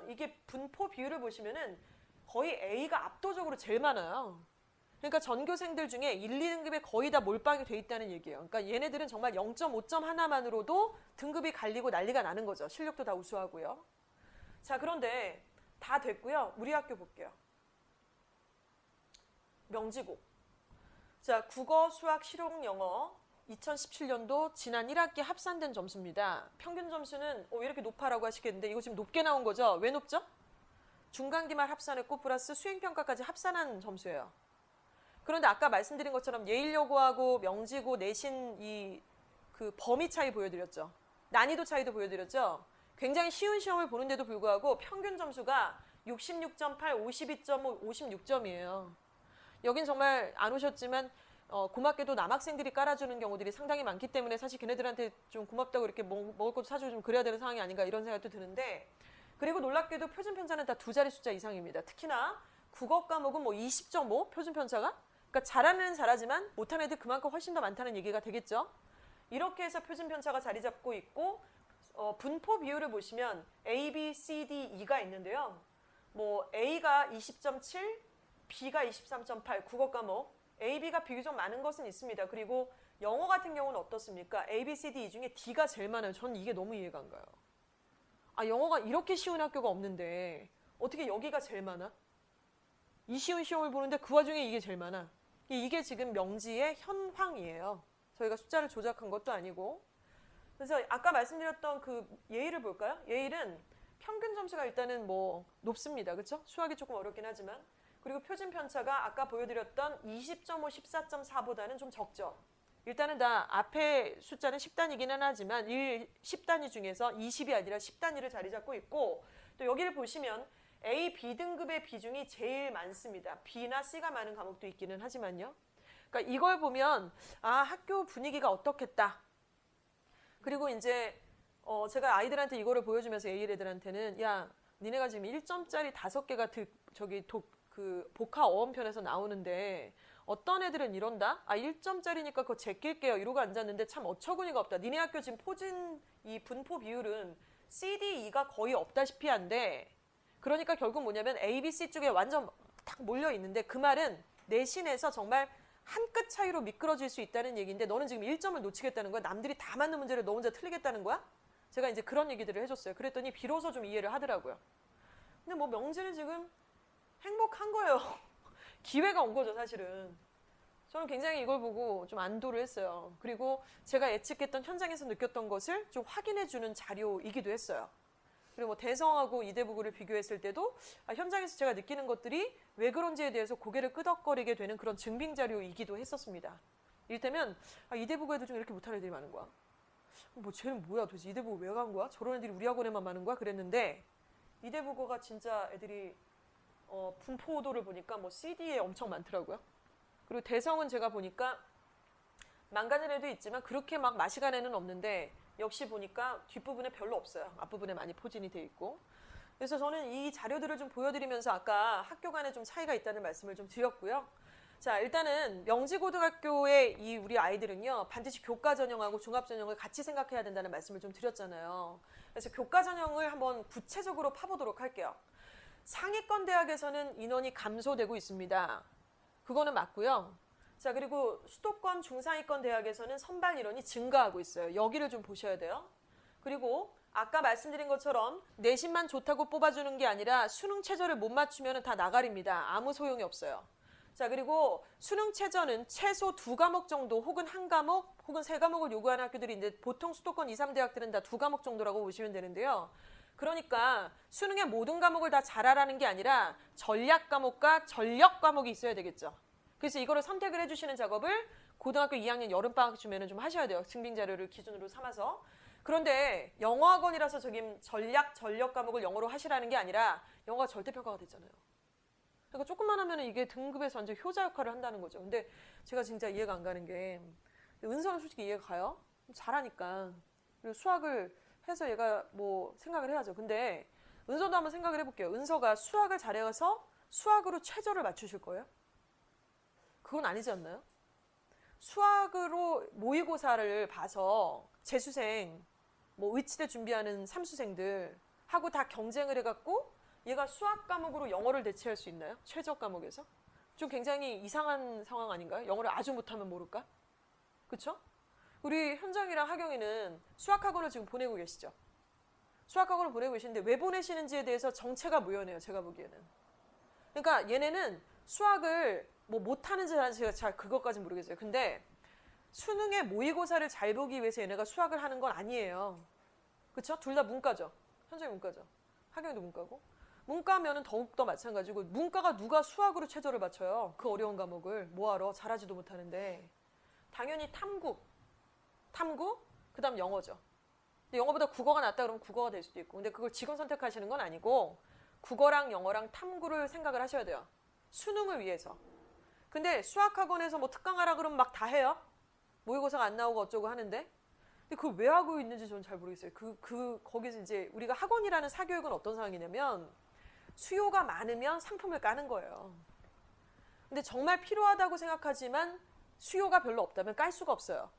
이게 분포 비율을 보시면은 거의 A가 압도적으로 제일 많아요. 그러니까 전교생들 중에 1, 2등급에 거의 다 몰빵이 돼 있다는 얘기예요. 그러니까 얘네들은 정말 0.5점 하나만으로도 등급이 갈리고 난리가 나는 거죠. 실력도 다 우수하고요. 자, 그런데 다 됐고요. 우리 학교 볼게요. 명지고. 자, 국어, 수학, 실용, 영어 2017년도 지난 1학기 합산된 점수입니다. 평균 점수는 왜 이렇게 높아라고 하시겠는데 이거 지금 높게 나온 거죠? 왜 높죠? 중간기말 합산했고 플러스 수행평가까지 합산한 점수예요. 그런데 아까 말씀드린 것처럼 예일여고하고 명지고 내신 그 범위 차이 보여드렸죠. 난이도 차이도 보여드렸죠. 굉장히 쉬운 시험을 보는데도 불구하고 평균 점수가 66.8, 52.5, 56점이에요. 여긴 정말 안 오셨지만 고맙게도 남학생들이 깔아주는 경우들이 상당히 많기 때문에 사실 걔네들한테 좀 고맙다고 이렇게 먹을 것도 사주고 좀 그래야 되는 상황이 아닌가 이런 생각도 드는데, 그리고 놀랍게도 표준 편차는 다 2자리 숫자 이상입니다. 특히나 국어 과목은 뭐 20.5 표준 편차가? 그러니까 잘하는 애는 잘하지만 못하는 애들 그만큼 훨씬 더 많다는 얘기가 되겠죠. 이렇게 해서 표준 편차가 자리 잡고 있고, 분포 비율을 보시면 A, B, C, D, E가 있는데요. 뭐 A가 20.7, B가 23.8 국어 과목, A, B가 비교적 많은 것은 있습니다. 그리고 영어 같은 경우는 어떻습니까? A, B, C, D, E 중에 D가 제일 많아요. 저는 이게 너무 이해가 안 가요. 아, 영어가 이렇게 쉬운 학교가 없는데 어떻게 여기가 제일 많아? 이 쉬운 시험을 보는데 그 와중에 이게 제일 많아. 이게 지금 명지의 현황이에요. 저희가 숫자를 조작한 것도 아니고. 그래서 아까 말씀드렸던 그 예일을 볼까요? 예일은 평균 점수가 일단은 뭐 높습니다. 그렇죠? 수학이 조금 어렵긴 하지만. 그리고 표준 편차가 아까 보여드렸던 20.5, 14.4보다는 좀 적죠. 일단은 다 앞에 숫자는 10단위기는 하지만 10단위 중에서 20이 아니라 10단위를 자리 잡고 있고, 또 여기를 보시면 A, B등급의 비중이 제일 많습니다. B나 C가 많은 과목도 있기는 하지만요. 그러니까 이걸 보면 학교 분위기가 어떻겠다. 그리고 이제 제가 아이들한테 이거를 보여주면서 A일 애들한테는 야, 니네가 지금 1점짜리 5개가 그 복화 어원편에서 나오는데 어떤 애들은 이런다? 1점짜리니까 그거 제낄게요. 이러고 앉았는데 참 어처구니가 없다. 니네 학교 지금 이 분포 비율은 C, D, E가 거의 없다시피 한데, 그러니까 결국 뭐냐면 A, B, C 쪽에 완전 탁 몰려 있는데 그 말은 내신에서 정말 한 끗 차이로 미끄러질 수 있다는 얘기인데 너는 지금 1점을 놓치겠다는 거야? 남들이 다 맞는 문제를 너 혼자 틀리겠다는 거야? 제가 이제 그런 얘기들을 해줬어요. 그랬더니 비로소 좀 이해를 하더라고요. 근데 뭐 명지는 지금 행복한 거예요. 기회가 온 거죠, 사실은. 저는 굉장히 이걸 보고 좀 안도를 했어요. 그리고 제가 예측했던 현장에서 느꼈던 것을 좀 확인해주는 자료이기도 했어요. 그리고 뭐 대성하고 이대부고를 비교했을 때도 현장에서 제가 느끼는 것들이 왜 그런지에 대해서 고개를 끄덕거리게 되는 그런 증빙 자료이기도 했었습니다. 이를테면 이대부고 애들 중에 이렇게 못하는 애들이 많은 거야. 뭐 쟤는 뭐야 도대체 이대부고 왜 간 거야? 저런 애들이 우리 학원에만 많은 거야? 그랬는데 이대부고가 진짜 애들이 분포도를 보니까 뭐 CD에 엄청 많더라고요. 그리고 대성은 제가 보니까 망가진 애도 있지만 그렇게 막 마시간 애는 없는데 역시 보니까 뒷부분에 별로 없어요. 앞부분에 많이 포진이 돼 있고. 그래서 저는 이 자료들을 좀 보여드리면서 아까 학교 간에 좀 차이가 있다는 말씀을 좀 드렸고요. 자, 일단은 명지고등학교의 이 우리 아이들은요, 반드시 교과 전형하고 종합 전형을 같이 생각해야 된다는 말씀을 좀 드렸잖아요. 그래서 교과 전형을 한번 구체적으로 파보도록 할게요. 상위권 대학에서는 인원이 감소되고 있습니다. 그거는 맞고요. 자, 그리고 수도권 중상위권 대학에서는 선발 인원이 증가하고 있어요. 여기를 좀 보셔야 돼요. 그리고 아까 말씀드린 것처럼 내신만 좋다고 뽑아주는 게 아니라 수능 최저를 못 맞추면 다 나가립니다. 아무 소용이 없어요. 자, 그리고 수능 최저는 최소 2과목 정도 혹은 1과목 혹은 3과목을 요구하는 학교들이 이제 보통 수도권 2, 3대학들은 다 2과목 정도라고 보시면 되는데요. 그러니까 수능의 모든 과목을 다 잘하라는 게 아니라 전략 과목과 전력 과목이 있어야 되겠죠. 그래서 이거를 선택을 해주시는 작업을 고등학교 2학년 여름방학 쯤에는 좀 하셔야 돼요. 증빙 자료를 기준으로 삼아서. 그런데 영어학원이라서 저기 전력 과목을 영어로 하시라는 게 아니라 영어가 절대평가가 됐잖아요. 그러니까 조금만 하면 이게 등급에서 완전 효자 역할을 한다는 거죠. 근데 제가 진짜 이해가 안 가는 게 은서는 솔직히 이해가 가요. 잘하니까. 그리고 수학을 해서 얘가 뭐 생각을 해야죠. 근데 은서도 한번 생각을 해볼게요. 은서가 수학을 잘해서 수학으로 최저를 맞추실 거예요? 그건 아니지 않나요? 수학으로 모의고사를 봐서 재수생, 뭐 의치대 준비하는 삼수생들 하고 다 경쟁을 해갖고 얘가 수학 과목으로 영어를 대체할 수 있나요? 최저 과목에서? 좀 굉장히 이상한 상황 아닌가요? 영어를 아주 못하면 모를까? 그쵸? 우리 현정이랑 하경이는 수학학원을 지금 보내고 계시죠? 수학학원을 보내고 계시는데 왜 보내시는지에 대해서 정체가 무연해요. 제가 보기에는. 그러니까 얘네는 수학을 뭐 못하는지 제가 잘 그것까진 모르겠어요. 근데 수능의 모의고사를 잘 보기 위해서 얘네가 수학을 하는 건 아니에요. 그쵸? 둘 다 문과죠. 현정이 문과죠. 하경이도 문과고. 문과면은 더욱더 마찬가지고 문과가 누가 수학으로 최저를 맞춰요. 그 어려운 과목을 뭐하러 잘하지도 못하는데. 당연히 탐구, 그 다음 영어죠. 근데 영어보다 국어가 낫다 그러면 국어가 될 수도 있고. 근데 그걸 지금 선택하시는 건 아니고 국어랑 영어랑 탐구를 생각을 하셔야 돼요. 수능을 위해서. 근데 수학학원에서 뭐 특강하라 그러면 막 다 해요. 모의고사가 안 나오고 어쩌고 하는데. 근데 그걸 왜 하고 있는지 저는 잘 모르겠어요. 거기서 이제 우리가 학원이라는 사교육은 어떤 상황이냐면 수요가 많으면 상품을 까는 거예요. 근데 정말 필요하다고 생각하지만 수요가 별로 없다면 깔 수가 없어요.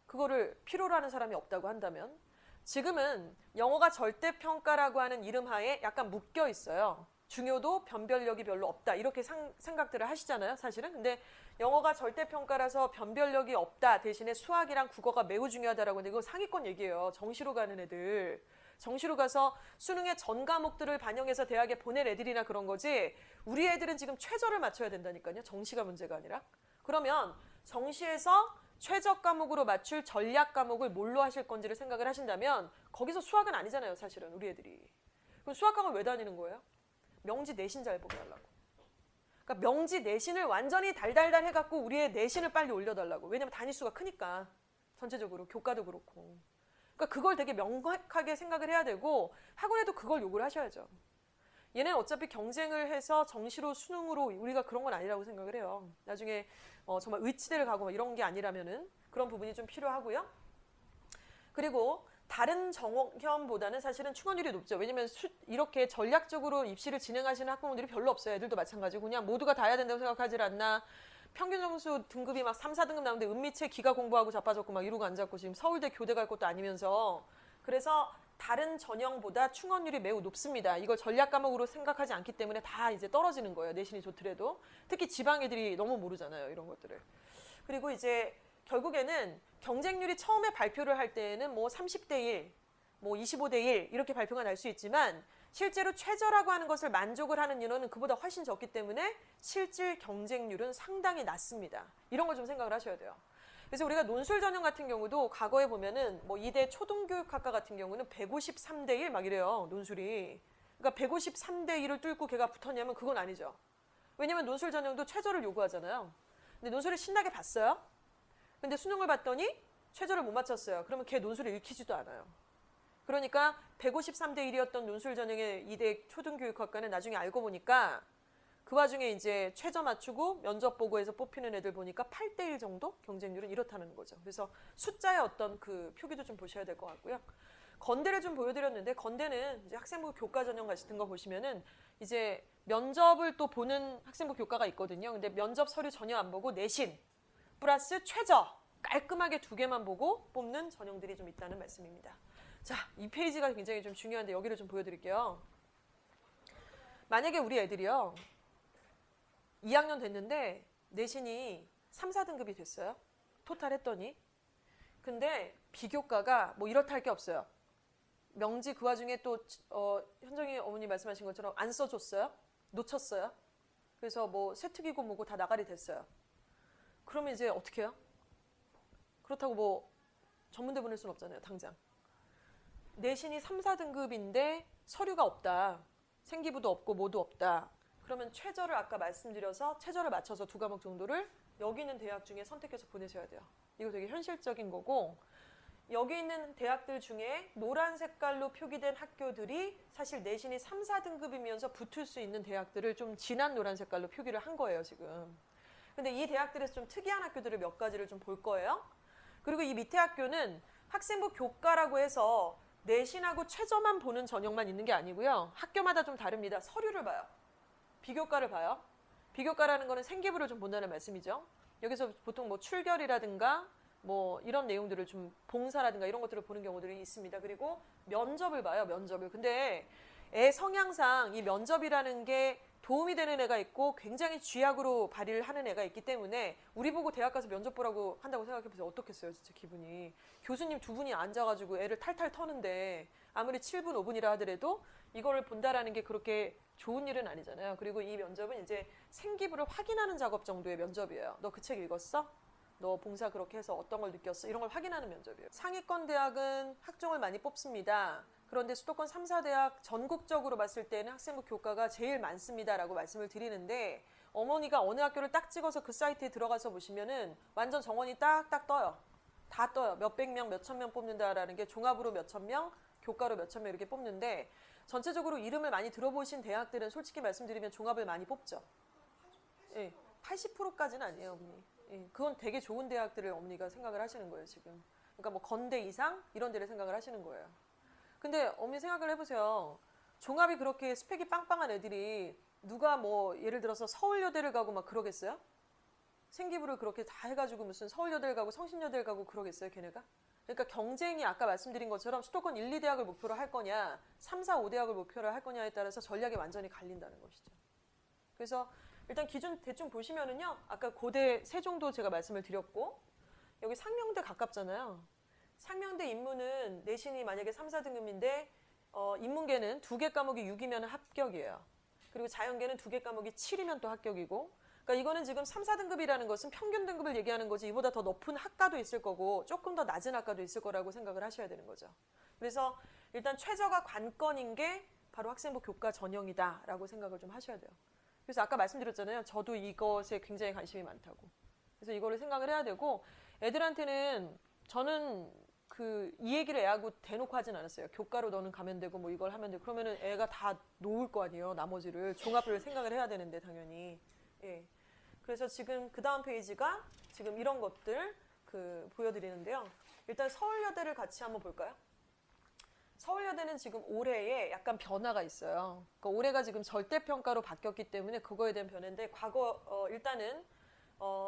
그거를 필요로 하는 사람이 없다고 한다면. 지금은 영어가 절대평가라고 하는 이름 하에 약간 묶여 있어요. 중요도 변별력이 별로 없다 이렇게 생각들을 하시잖아요, 사실은. 근데 영어가 절대평가라서 변별력이 없다 대신에 수학이랑 국어가 매우 중요하다라고 하는데 이거 상위권 얘기예요. 정시로 가는 애들. 정시로 가서 수능의 전 과목들을 반영해서 대학에 보낼 애들이나 그런 거지 우리 애들은 지금 최저를 맞춰야 된다니까요. 정시가 문제가 아니라. 그러면 정시에서 최저 과목으로 맞출 전략 과목을 뭘로 하실 건지를 생각을 하신다면 거기서 수학은 아니잖아요, 사실은 우리 애들이. 그럼 수학학원 왜 다니는 거예요? 명지 내신 잘 보게 하려고. 그러니까 명지 내신을 완전히 달달달 해갖고 우리의 내신을 빨리 올려달라고. 왜냐면 단위수가 크니까. 전체적으로 교과도 그렇고. 그러니까 그걸 되게 명확하게 생각을 해야 되고 학원에도 그걸 요구를 하셔야죠. 얘는 어차피 경쟁을 해서 정시로 수능으로 우리가 그런 건 아니라고 생각을 해요. 나중에 정말 의치대를 가고 이런 게 아니라면은 그런 부분이 좀 필요하고요. 그리고 다른 정원보다는 사실은 충원율이 높죠. 왜냐면 이렇게 전략적으로 입시를 진행하시는 학부모들이 별로 없어요. 애들도 마찬가지고 그냥 모두가 다 해야 된다고 생각하지 않나. 평균 점수 등급이 막 3, 4등급 나오는데 은미채 기가 공부하고 자빠졌고 막 이러고 앉았고 지금 서울대 교대 갈 것도 아니면서 그래서 다른 전형보다 충원율이 매우 높습니다. 이걸 전략 과목으로 생각하지 않기 때문에 다 이제 떨어지는 거예요. 내신이 좋더라도. 특히 지방 애들이 너무 모르잖아요. 이런 것들을. 그리고 이제 결국에는 경쟁률이 처음에 발표를 할 때에는 뭐 30대 1, 뭐 25대 1 이렇게 발표가 날 수 있지만 실제로 최저라고 하는 것을 만족을 하는 인원은 그보다 훨씬 적기 때문에 실질 경쟁률은 상당히 낮습니다. 이런 걸 좀 생각을 하셔야 돼요. 그래서 우리가 논술 전형 같은 경우도 과거에 보면은 뭐 이대 초등교육학과 같은 경우는 153대 1 막 이래요. 논술이. 그러니까 153대 1을 뚫고 걔가 붙었냐면 그건 아니죠. 왜냐면 논술 전형도 최저를 요구하잖아요. 근데 논술을 신나게 봤어요. 근데 수능을 봤더니 최저를 못 맞췄어요. 그러면 걔 논술을 읽히지도 않아요. 그러니까 153대 1이었던 논술 전형의 이대 초등교육학과는 나중에 알고 보니까 그 와중에 이제 최저 맞추고 면접 보고해서 뽑히는 애들 보니까 8대 1 정도 경쟁률은 이렇다는 거죠. 그래서 숫자의 어떤 그 표기도 좀 보셔야 될 것 같고요. 건대를 좀 보여드렸는데 건대는 이제 학생부 교과 전형 같은 거 보시면은 이제 면접을 또 보는 학생부 교과가 있거든요. 근데 면접 서류 전혀 안 보고 내신 플러스 최저 깔끔하게 2개만 보고 뽑는 전형들이 좀 있다는 말씀입니다. 자, 이 페이지가 굉장히 좀 중요한데 여기를 좀 보여드릴게요. 만약에 우리 애들이요 2학년 됐는데 내신이 3, 4등급이 됐어요. 토탈 했더니. 근데 비교과가 뭐 이렇다 할 게 없어요. 명지 그 와중에 또 현정이 어머니 말씀하신 것처럼 안 써줬어요. 놓쳤어요. 그래서 뭐 세특이고 뭐고 다 나가리 됐어요. 그러면 이제 어떻게 해요? 그렇다고 뭐 전문대 보낼 수는 없잖아요. 당장. 내신이 3, 4등급인데 서류가 없다. 생기부도 없고 뭐도 없다. 그러면 최저를 아까 말씀드려서 최저를 맞춰서 2과목 정도를 여기 있는 대학 중에 선택해서 보내셔야 돼요. 이거 되게 현실적인 거고 여기 있는 대학들 중에 노란 색깔로 표기된 학교들이 사실 내신이 3, 4등급이면서 붙을 수 있는 대학들을 좀 진한 노란 색깔로 표기를 한 거예요, 지금. 근데 이 대학들에서 좀 특이한 학교들을 몇 가지를 좀 볼 거예요. 그리고 이 밑에 학교는 학생부 교과라고 해서 내신하고 최저만 보는 전형만 있는 게 아니고요. 학교마다 좀 다릅니다. 서류를 봐요. 비교과를 봐요. 비교과라는 거는 생기부를 좀 본다는 말씀이죠. 여기서 보통 뭐 출결이라든가 뭐 이런 내용들을 좀 봉사라든가 이런 것들을 보는 경우들이 있습니다. 그리고 면접을 봐요. 면접을. 근데 애 성향상 이 면접이라는 게 도움이 되는 애가 있고 굉장히 쥐약으로 발휘를 하는 애가 있기 때문에 우리 보고 대학 가서 면접 보라고 한다고 생각해보세요. 어떻겠어요, 진짜 기분이. 교수님 2분이 앉아가지고 애를 탈탈 터는데 아무리 7분, 5분이라 하더라도 이거를 본다라는 게 그렇게 좋은 일은 아니잖아요. 그리고 이 면접은 이제 생기부를 확인하는 작업 정도의 면접이에요. 너 그 책 읽었어? 너 봉사 그렇게 해서 어떤 걸 느꼈어? 이런 걸 확인하는 면접이에요. 상위권 대학은 학종을 많이 뽑습니다. 그런데 수도권 3, 4대학 전국적으로 봤을 때는 학생부 교과가 제일 많습니다라고 말씀을 드리는데 어머니가 어느 학교를 딱 찍어서 그 사이트에 들어가서 보시면은 완전 정원이 딱딱 떠요. 다 떠요. 몇백 명, 몇천 명 뽑는다라는 게 종합으로 몇천 명, 교과로 몇천 명 이렇게 뽑는데 전체적으로 이름을 많이 들어보신 대학들은 솔직히 말씀드리면 종합을 많이 뽑죠. 예, 80%까지는 아니에요, 어머니. 예, 그건 되게 좋은 대학들을 어머니가 생각을 하시는 거예요, 지금. 그러니까 뭐 건대 이상 이런 데를 생각을 하시는 거예요. 근데 어머니 생각을 해보세요. 종합이 그렇게 스펙이 빵빵한 애들이 누가 뭐 예를 들어서 서울여대를 가고 막 그러겠어요? 생기부를 그렇게 다 해가지고 무슨 서울여대를 가고 성신여대를 가고 그러겠어요, 걔네가? 그러니까 경쟁이 아까 말씀드린 것처럼 수도권 1, 2대학을 목표로 할 거냐 3, 4, 5대학을 목표로 할 거냐에 따라서 전략이 완전히 갈린다는 것이죠. 그래서 일단 기준 대충 보시면은요. 아까 고대 세종도 제가 말씀을 드렸고 여기 상명대 가깝잖아요. 상명대 인문은 내신이 만약에 3, 4등급인데 인문계는 2개 과목이 6이면 합격이에요. 그리고 자연계는 2개 과목이 7이면 또 합격이고 그러니까 이거는 지금 3, 4등급이라는 것은 평균 등급을 얘기하는 거지 이보다 더 높은 학과도 있을 거고 조금 더 낮은 학과도 있을 거라고 생각을 하셔야 되는 거죠. 그래서 일단 최저가 관건인 게 바로 학생부 교과 전형이다라고 생각을 좀 하셔야 돼요. 그래서 아까 말씀드렸잖아요. 저도 이것에 굉장히 관심이 많다고. 그래서 이거를 생각을 해야 되고 애들한테는 저는 이 얘기를 애하고 대놓고 하진 않았어요. 교과로 너는 가면 되고 뭐 이걸 하면 되고 그러면은 애가 다 놓을 거 아니에요. 나머지를 종합을 생각을 해야 되는데 당연히. 예. 그래서 지금 그 다음 페이지가 지금 이런 것들 보여드리는데요. 일단 서울여대를 같이 한번 볼까요? 서울여대는 지금 올해에 약간 변화가 있어요. 그러니까 올해가 지금 절대평가로 바뀌었기 때문에 그거에 대한 변화인데 과거 일단은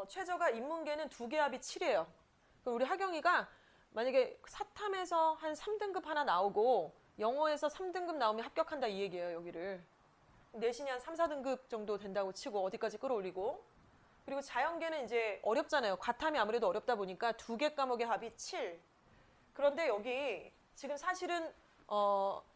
최저가 인문계는 2개 합이 7이에요. 그럼 우리 하경이가 만약에 사탐에서 한 3등급 하나 나오고 영어에서 3등급 나오면 합격한다 이 얘기예요. 여기를. 내신이 한 3, 4등급 정도 된다고 치고 어디까지 끌어올리고 그리고 자연계는 이제 어렵잖아요. 과탐이 아무래도 어렵다 보니까 2개 과목의 합이 7. 그런데 여기 지금 사실은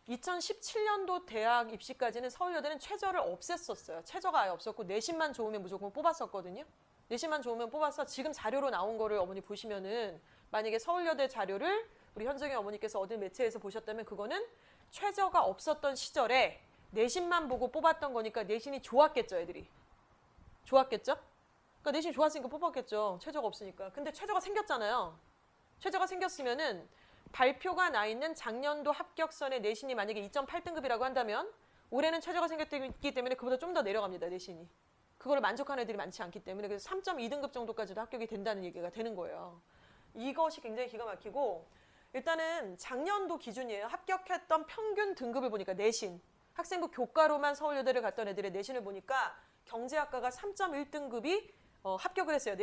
2017년도 대학 입시까지는 서울여대는 최저를 없앴었어요. 최저가 아예 없었고 내신만 좋으면 무조건 뽑았었거든요. 내신만 좋으면 뽑아서 지금 자료로 나온 거를 어머니 보시면은 만약에 서울여대 자료를 우리 현정이 어머니께서 어느 매체에서 보셨다면 그거는 최저가 없었던 시절에 내신만 보고 뽑았던 거니까 내신이 좋았겠죠, 애들이. 좋았겠죠? 그러니까 내신이 좋았으니까 뽑았겠죠. 최저가 없으니까. 근데 최저가 생겼잖아요. 최저가 생겼으면은 발표가 나 있는 작년도 합격선에 내신이 만약에 2.8등급이라고 한다면 올해는 최저가 생겼기 때문에 그보다 좀 더 내려갑니다, 내신이. 그걸 만족하는 애들이 많지 않기 때문에 그래서 3.2등급 정도까지도 합격이 된다는 얘기가 되는 거예요. 이것이 굉장히 기가 막히고 일단은 작년도 기준이에요. 합격했던 평균 등급을 보니까 내신. 학생부 교과로만 서울여대를 갔던 애들의 내신을 보니까 경제학과가 3.1등급이 합격을 했어요.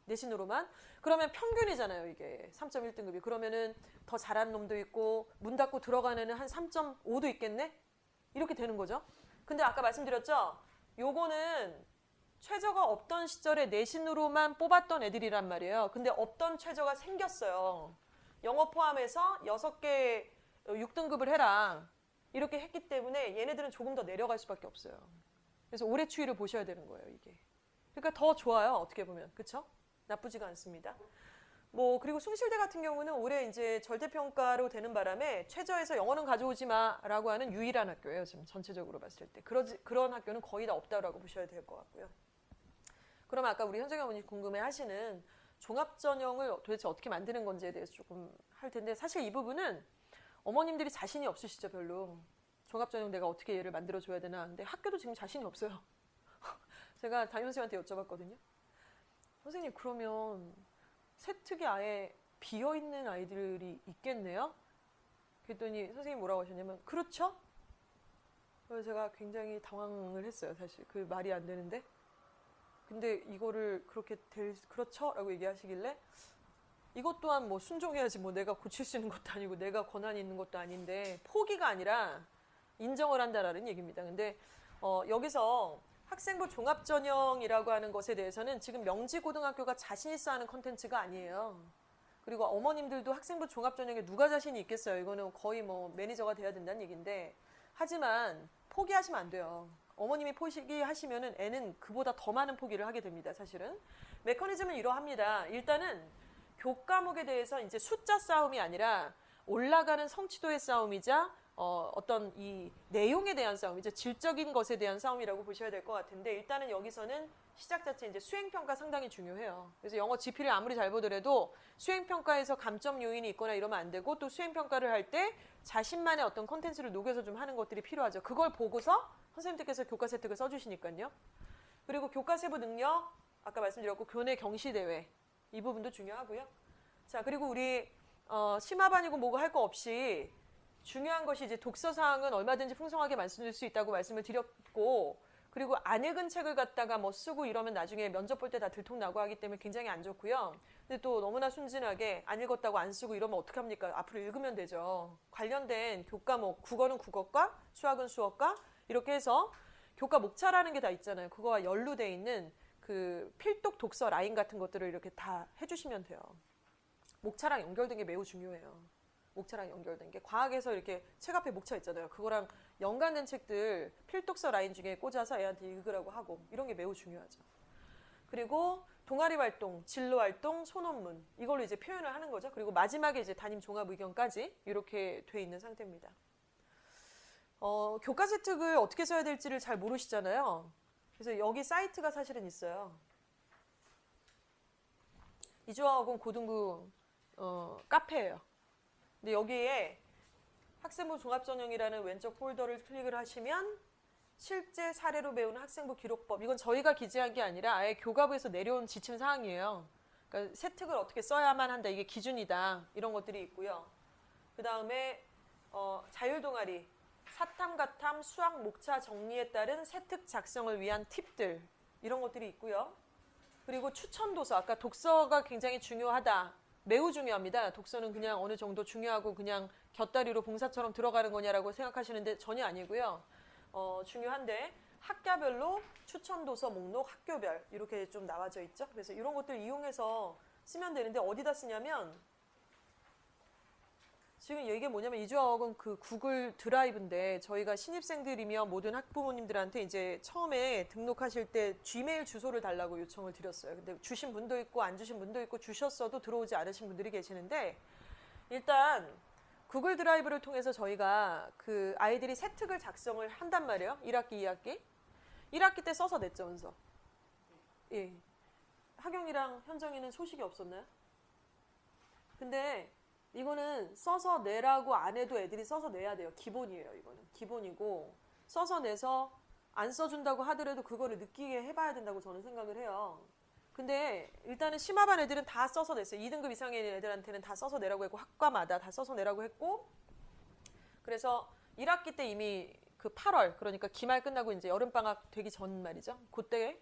내신으로만. 그러면 평균이잖아요. 이게 3.1등급이. 그러면은 더 잘하는 놈도 있고 문 닫고 들어가는 애는 한 3.5도 있겠네? 이렇게 되는 거죠. 근데 아까 말씀드렸죠? 요거는 최저가 없던 시절에 내신으로만 뽑았던 애들이란 말이에요. 근데 없던 최저가 생겼어요. 영어 포함해서 6개 6등급을 해라. 이렇게 했기 때문에 얘네들은 조금 더 내려갈 수밖에 없어요. 그래서 올해 추이를 보셔야 되는 거예요, 이게. 그러니까 더 좋아요, 어떻게 보면. 그쵸? 나쁘지가 않습니다. 뭐, 그리고 숭실대 같은 경우는 올해 이제 절대평가로 되는 바람에 최저에서 영어는 가져오지 마라고 하는 유일한 학교예요, 지금 전체적으로 봤을 때. 그런 학교는 거의 다 없다라고 보셔야 될 것 같고요. 그러면 아까 우리 현정이 어머니 궁금해 하시는 종합전형을 도대체 어떻게 만드는 건지에 대해서 조금 할 텐데, 사실 이 부분은 어머님들이 자신이 없으시죠, 별로. 종합전형 내가 어떻게 얘를 만들어줘야 되나 하는데 학교도 지금 자신이 없어요. 제가 담임선생님한테 여쭤봤거든요. 선생님, 그러면 세특이 아예 비어있는 아이들이 있겠네요? 그랬더니 선생님이 뭐라고 하셨냐면 그렇죠? 그래서 제가 굉장히 당황을 했어요, 사실. 그 말이 안 되는데. 근데 이거를 그렇죠? 라고 얘기하시길래 이것 또한 뭐 순종해야지, 뭐 내가 고칠 수 있는 것도 아니고 내가 권한이 있는 것도 아닌데 포기가 아니라 인정을 한다라는 얘기입니다. 근데 여기서 학생부 종합전형이라고 하는 것에 대해서는 지금 명지고등학교가 자신 있어 하는 컨텐츠가 아니에요. 그리고 어머님들도 학생부 종합전형에 누가 자신이 있겠어요. 이거는 거의 뭐 매니저가 돼야 된다는 얘기인데, 하지만 포기하시면 안 돼요. 어머님이 포기하시면은 애는 그보다 더 많은 포기를 하게 됩니다, 사실은. 메커니즘은 이러합니다. 일단은 교과목에 대해서 이제 숫자 싸움이 아니라 올라가는 성취도의 싸움이자 어떤 이 내용에 대한 싸움이죠. 질적인 것에 대한 싸움이라고 보셔야 될 것 같은데, 일단은 여기서는 시작 자체 이제 수행평가 상당히 중요해요. 그래서 영어 GP를 아무리 잘 보더라도 수행평가에서 감점 요인이 있거나 이러면 안 되고, 또 수행평가를 할 때 자신만의 어떤 콘텐츠를 녹여서 좀 하는 것들이 필요하죠. 그걸 보고서 선생님들께서 교과 세특을 써주시니까요. 그리고 교과 세부 능력, 아까 말씀드렸고 교내 경시대회, 이 부분도 중요하고요. 자, 그리고 우리 심화반이고 뭐고 할 거 없이 중요한 것이 이제 독서사항은 얼마든지 풍성하게 말씀드릴 수 있다고 말씀을 드렸고, 그리고 안 읽은 책을 갖다가 뭐 쓰고 이러면 나중에 면접 볼 때 다 들통나고 하기 때문에 굉장히 안 좋고요. 근데 또 너무나 순진하게 안 읽었다고 안 쓰고 이러면 어떡합니까? 앞으로 읽으면 되죠. 관련된 교과목, 국어는 국어과, 수학은 수학과, 이렇게 해서 교과 목차라는 게 다 있잖아요. 그거와 연루돼 있는 그 필독 독서 라인 같은 것들을 이렇게 다 해주시면 돼요. 목차랑 연결된 게 매우 중요해요. 목차랑 연결된 게. 과학에서 이렇게 책 앞에 목차 있잖아요. 그거랑 연관된 책들 필독서 라인 중에 꽂아서 애한테 읽으라고 하고, 이런 게 매우 중요하죠. 그리고 동아리 활동, 진로 활동, 소논문, 이걸로 이제 표현을 하는 거죠. 그리고 마지막에 이제 담임 종합 의견까지 이렇게 돼 있는 상태입니다. 교과 세특을 어떻게 써야 될지를 잘 모르시잖아요. 그래서 여기 사이트가 사실은 있어요. 이주아학원 고등부 카페예요. 근데 여기에 학생부 종합전형이라는 왼쪽 폴더를 클릭을 하시면 실제 사례로 배우는 학생부 기록법, 이건 저희가 기재한 게 아니라 아예 교과부에서 내려온 지침 사항이에요. 그러니까 세특을 어떻게 써야만 한다, 이게 기준이다, 이런 것들이 있고요. 그 다음에 자율동아리, 사탐, 가탐, 수학 목차 정리에 따른 세특 작성을 위한 팁들, 이런 것들이 있고요. 그리고 추천도서, 아까 독서가 굉장히 중요하다, 매우 중요합니다. 독서는 그냥 어느 정도 중요하고 그냥 곁다리로 봉사처럼 들어가는 거냐라고 생각하시는데 전혀 아니고요. 중요한데 학과별로 추천도서 목록, 학교별 이렇게 좀 나와져 있죠. 그래서 이런 것들 이용해서 쓰면 되는데, 어디다 쓰냐면 지금 이게 뭐냐면 이주아학원 그 구글 드라이브인데, 저희가 신입생들이며 모든 학부모님들한테 이제 처음에 등록하실 때 지메일 주소를 달라고 요청을 드렸어요. 근데 주신 분도 있고 안 주신 분도 있고, 주셨어도 들어오지 않으신 분들이 계시는데, 일단 구글 드라이브를 통해서 저희가 그 아이들이 세특을 작성을 한단 말이에요. 1학기, 2학기. 1학기 때 써서 냈죠, 은서. 예. 하경이랑 현정이는 소식이 없었나요? 근데 이거는 써서 내라고 안 해도 애들이 써서 내야 돼요. 기본이에요. 이거는 기본이고, 써서 내서 안 써준다고 하더라도 그거를 느끼게 해봐야 된다고 저는 생각을 해요. 근데 일단은 심화반 애들은 다 써서 냈어요. 2등급 이상의 애들한테는 다 써서 내라고 했고 학과마다 다 써서 내라고 했고 그래서 1학기 때 이미 그 8월 그러니까 기말 끝나고 이제 여름방학 되기 전 말이죠. 그때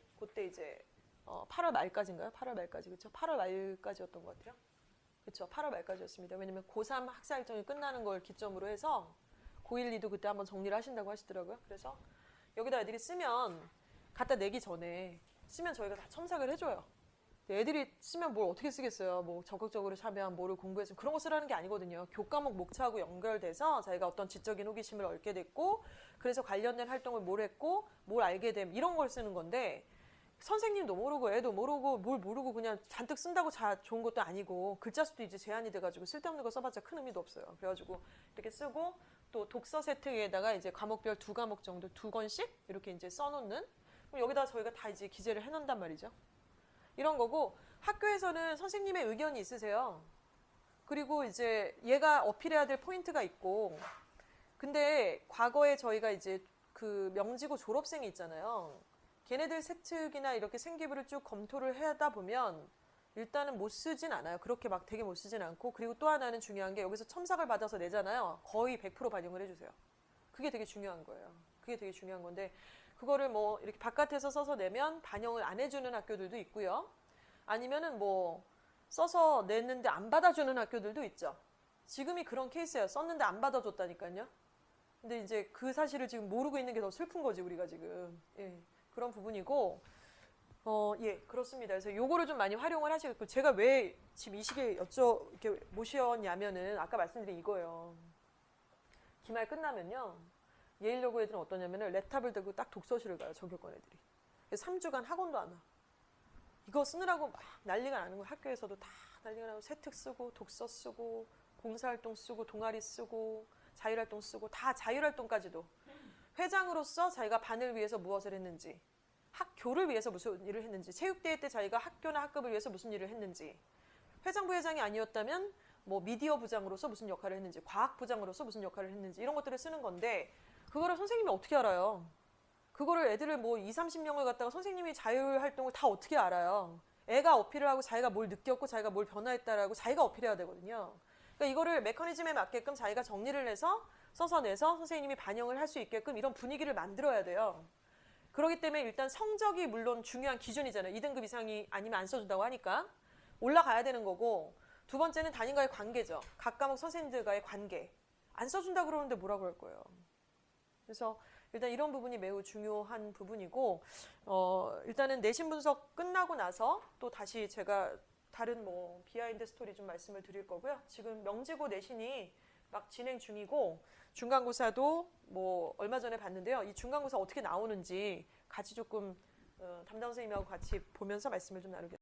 이제 8월 말까지인가요? 8월 말까지 그렇죠? 8월 말까지였던 것 같아요. 그렇죠. 8월 말까지였습니다. 왜냐면 고3 학사 일정이 끝나는 걸 기점으로 해서 고1, 2도 그때 한번 정리를 하신다고 하시더라고요. 그래서 여기다 애들이 쓰면 갖다 내기 전에 쓰면 저희가 다 첨삭을 해줘요. 애들이 쓰면 뭘 어떻게 쓰겠어요. 뭐 적극적으로 참여한 뭐를 공부했으면 그런 거 쓰라는 게 아니거든요. 교과목 목차하고 연결돼서 자기가 어떤 지적인 호기심을 얻게 됐고 그래서 관련된 활동을 뭘 했고 뭘 알게 됨 이런 걸 쓰는 건데 선생님도 모르고 애도 모르고 뭘 모르고 그냥 잔뜩 쓴다고 좋은 것도 아니고 글자 수도 이제 제한이 돼가지고 쓸데없는 거 써봤자 큰 의미도 없어요. 그래가지고 이렇게 쓰고 또 독서 세트에다가 이제 과목별 2과목 정도 2권씩 이렇게 이제 써놓는 그럼 여기다 저희가 다 이제 기재를 해놓는단 말이죠. 이런 거고 학교에서는 선생님의 의견이 있으세요. 그리고 이제 얘가 어필해야 될 포인트가 있고 근데 과거에 저희가 이제 그 명지고 졸업생이 있잖아요. 걔네들 세특이나 이렇게 생기부를 쭉 검토를 하다 보면 일단은 못 쓰진 않아요. 그렇게 막 되게 못 쓰진 않고 그리고 또 하나는 중요한 게 여기서 첨삭을 받아서 내잖아요. 거의 100% 반영을 해주세요. 그게 되게 중요한 거예요. 그게 되게 중요한 건데 그거를 뭐 이렇게 바깥에서 써서 내면 반영을 안 해주는 학교들도 있고요. 아니면은 뭐 써서 냈는데 안 받아주는 학교들도 있죠. 지금이 그런 케이스예요. 썼는데 안 받아줬다니까요. 근데 이제 그 사실을 지금 모르고 있는 게 더 슬픈 거지 우리가 지금. 예, 그런 부분이고 예, 그렇습니다. 그래서 요거를 좀 많이 활용을 하시고 제가 왜 지금 이 시기에 이렇게 모셨냐면은 아까 말씀드린 이거예요. 기말 끝나면요. 예일여고 애들은 어떠냐면은 랩탑을 들고 딱 독서실을 가요. 저교권 애들이. 3주간 학원도 안 와. 이거 쓰느라고 막 난리가 나는 거예요. 학교에서도 다 난리가 나고 세특 쓰고 독서 쓰고 봉사활동 쓰고 동아리 쓰고 자율활동 쓰고 다 자율활동까지도 회장으로서 자기가 반을 위해서 무엇을 했는지 학교를 위해서 무슨 일을 했는지 체육대회 때 자기가 학교나 학급을 위해서 무슨 일을 했는지 회장부 회장이 아니었다면 뭐 미디어 부장으로서 무슨 역할을 했는지 과학 부장으로서 무슨 역할을 했는지 이런 것들을 쓰는 건데 그거를 선생님이 어떻게 알아요? 그거를 애들을 뭐 20, 30명을 갖다가 선생님이 자율활동을 다 어떻게 알아요? 애가 어필을 하고 자기가 뭘 느꼈고 자기가 뭘 변화했다라고 자기가 어필해야 되거든요. 그러니까 이거를 메커니즘에 맞게끔 자기가 정리를 해서 써서 내서 선생님이 반영을 할 수 있게끔 이런 분위기를 만들어야 돼요. 그렇기 때문에 일단 성적이 물론 중요한 기준이잖아요. 2등급 이상이 아니면 안 써준다고 하니까 올라가야 되는 거고 두 번째는 담임과의 관계죠. 각 과목 선생님들과의 관계. 안 써준다 그러는데 뭐라고 할 거예요. 그래서 일단 이런 부분이 매우 중요한 부분이고 일단은 내신 분석 끝나고 나서 또 다시 제가 다른 뭐 비하인드 스토리 좀 말씀을 드릴 거고요. 지금 명지고 내신이 막 진행 중이고 중간고사도 뭐 얼마 전에 봤는데요. 이 중간고사 어떻게 나오는지 같이 조금 담당 선생님하고 같이 보면서 말씀을 좀 나누겠습니다.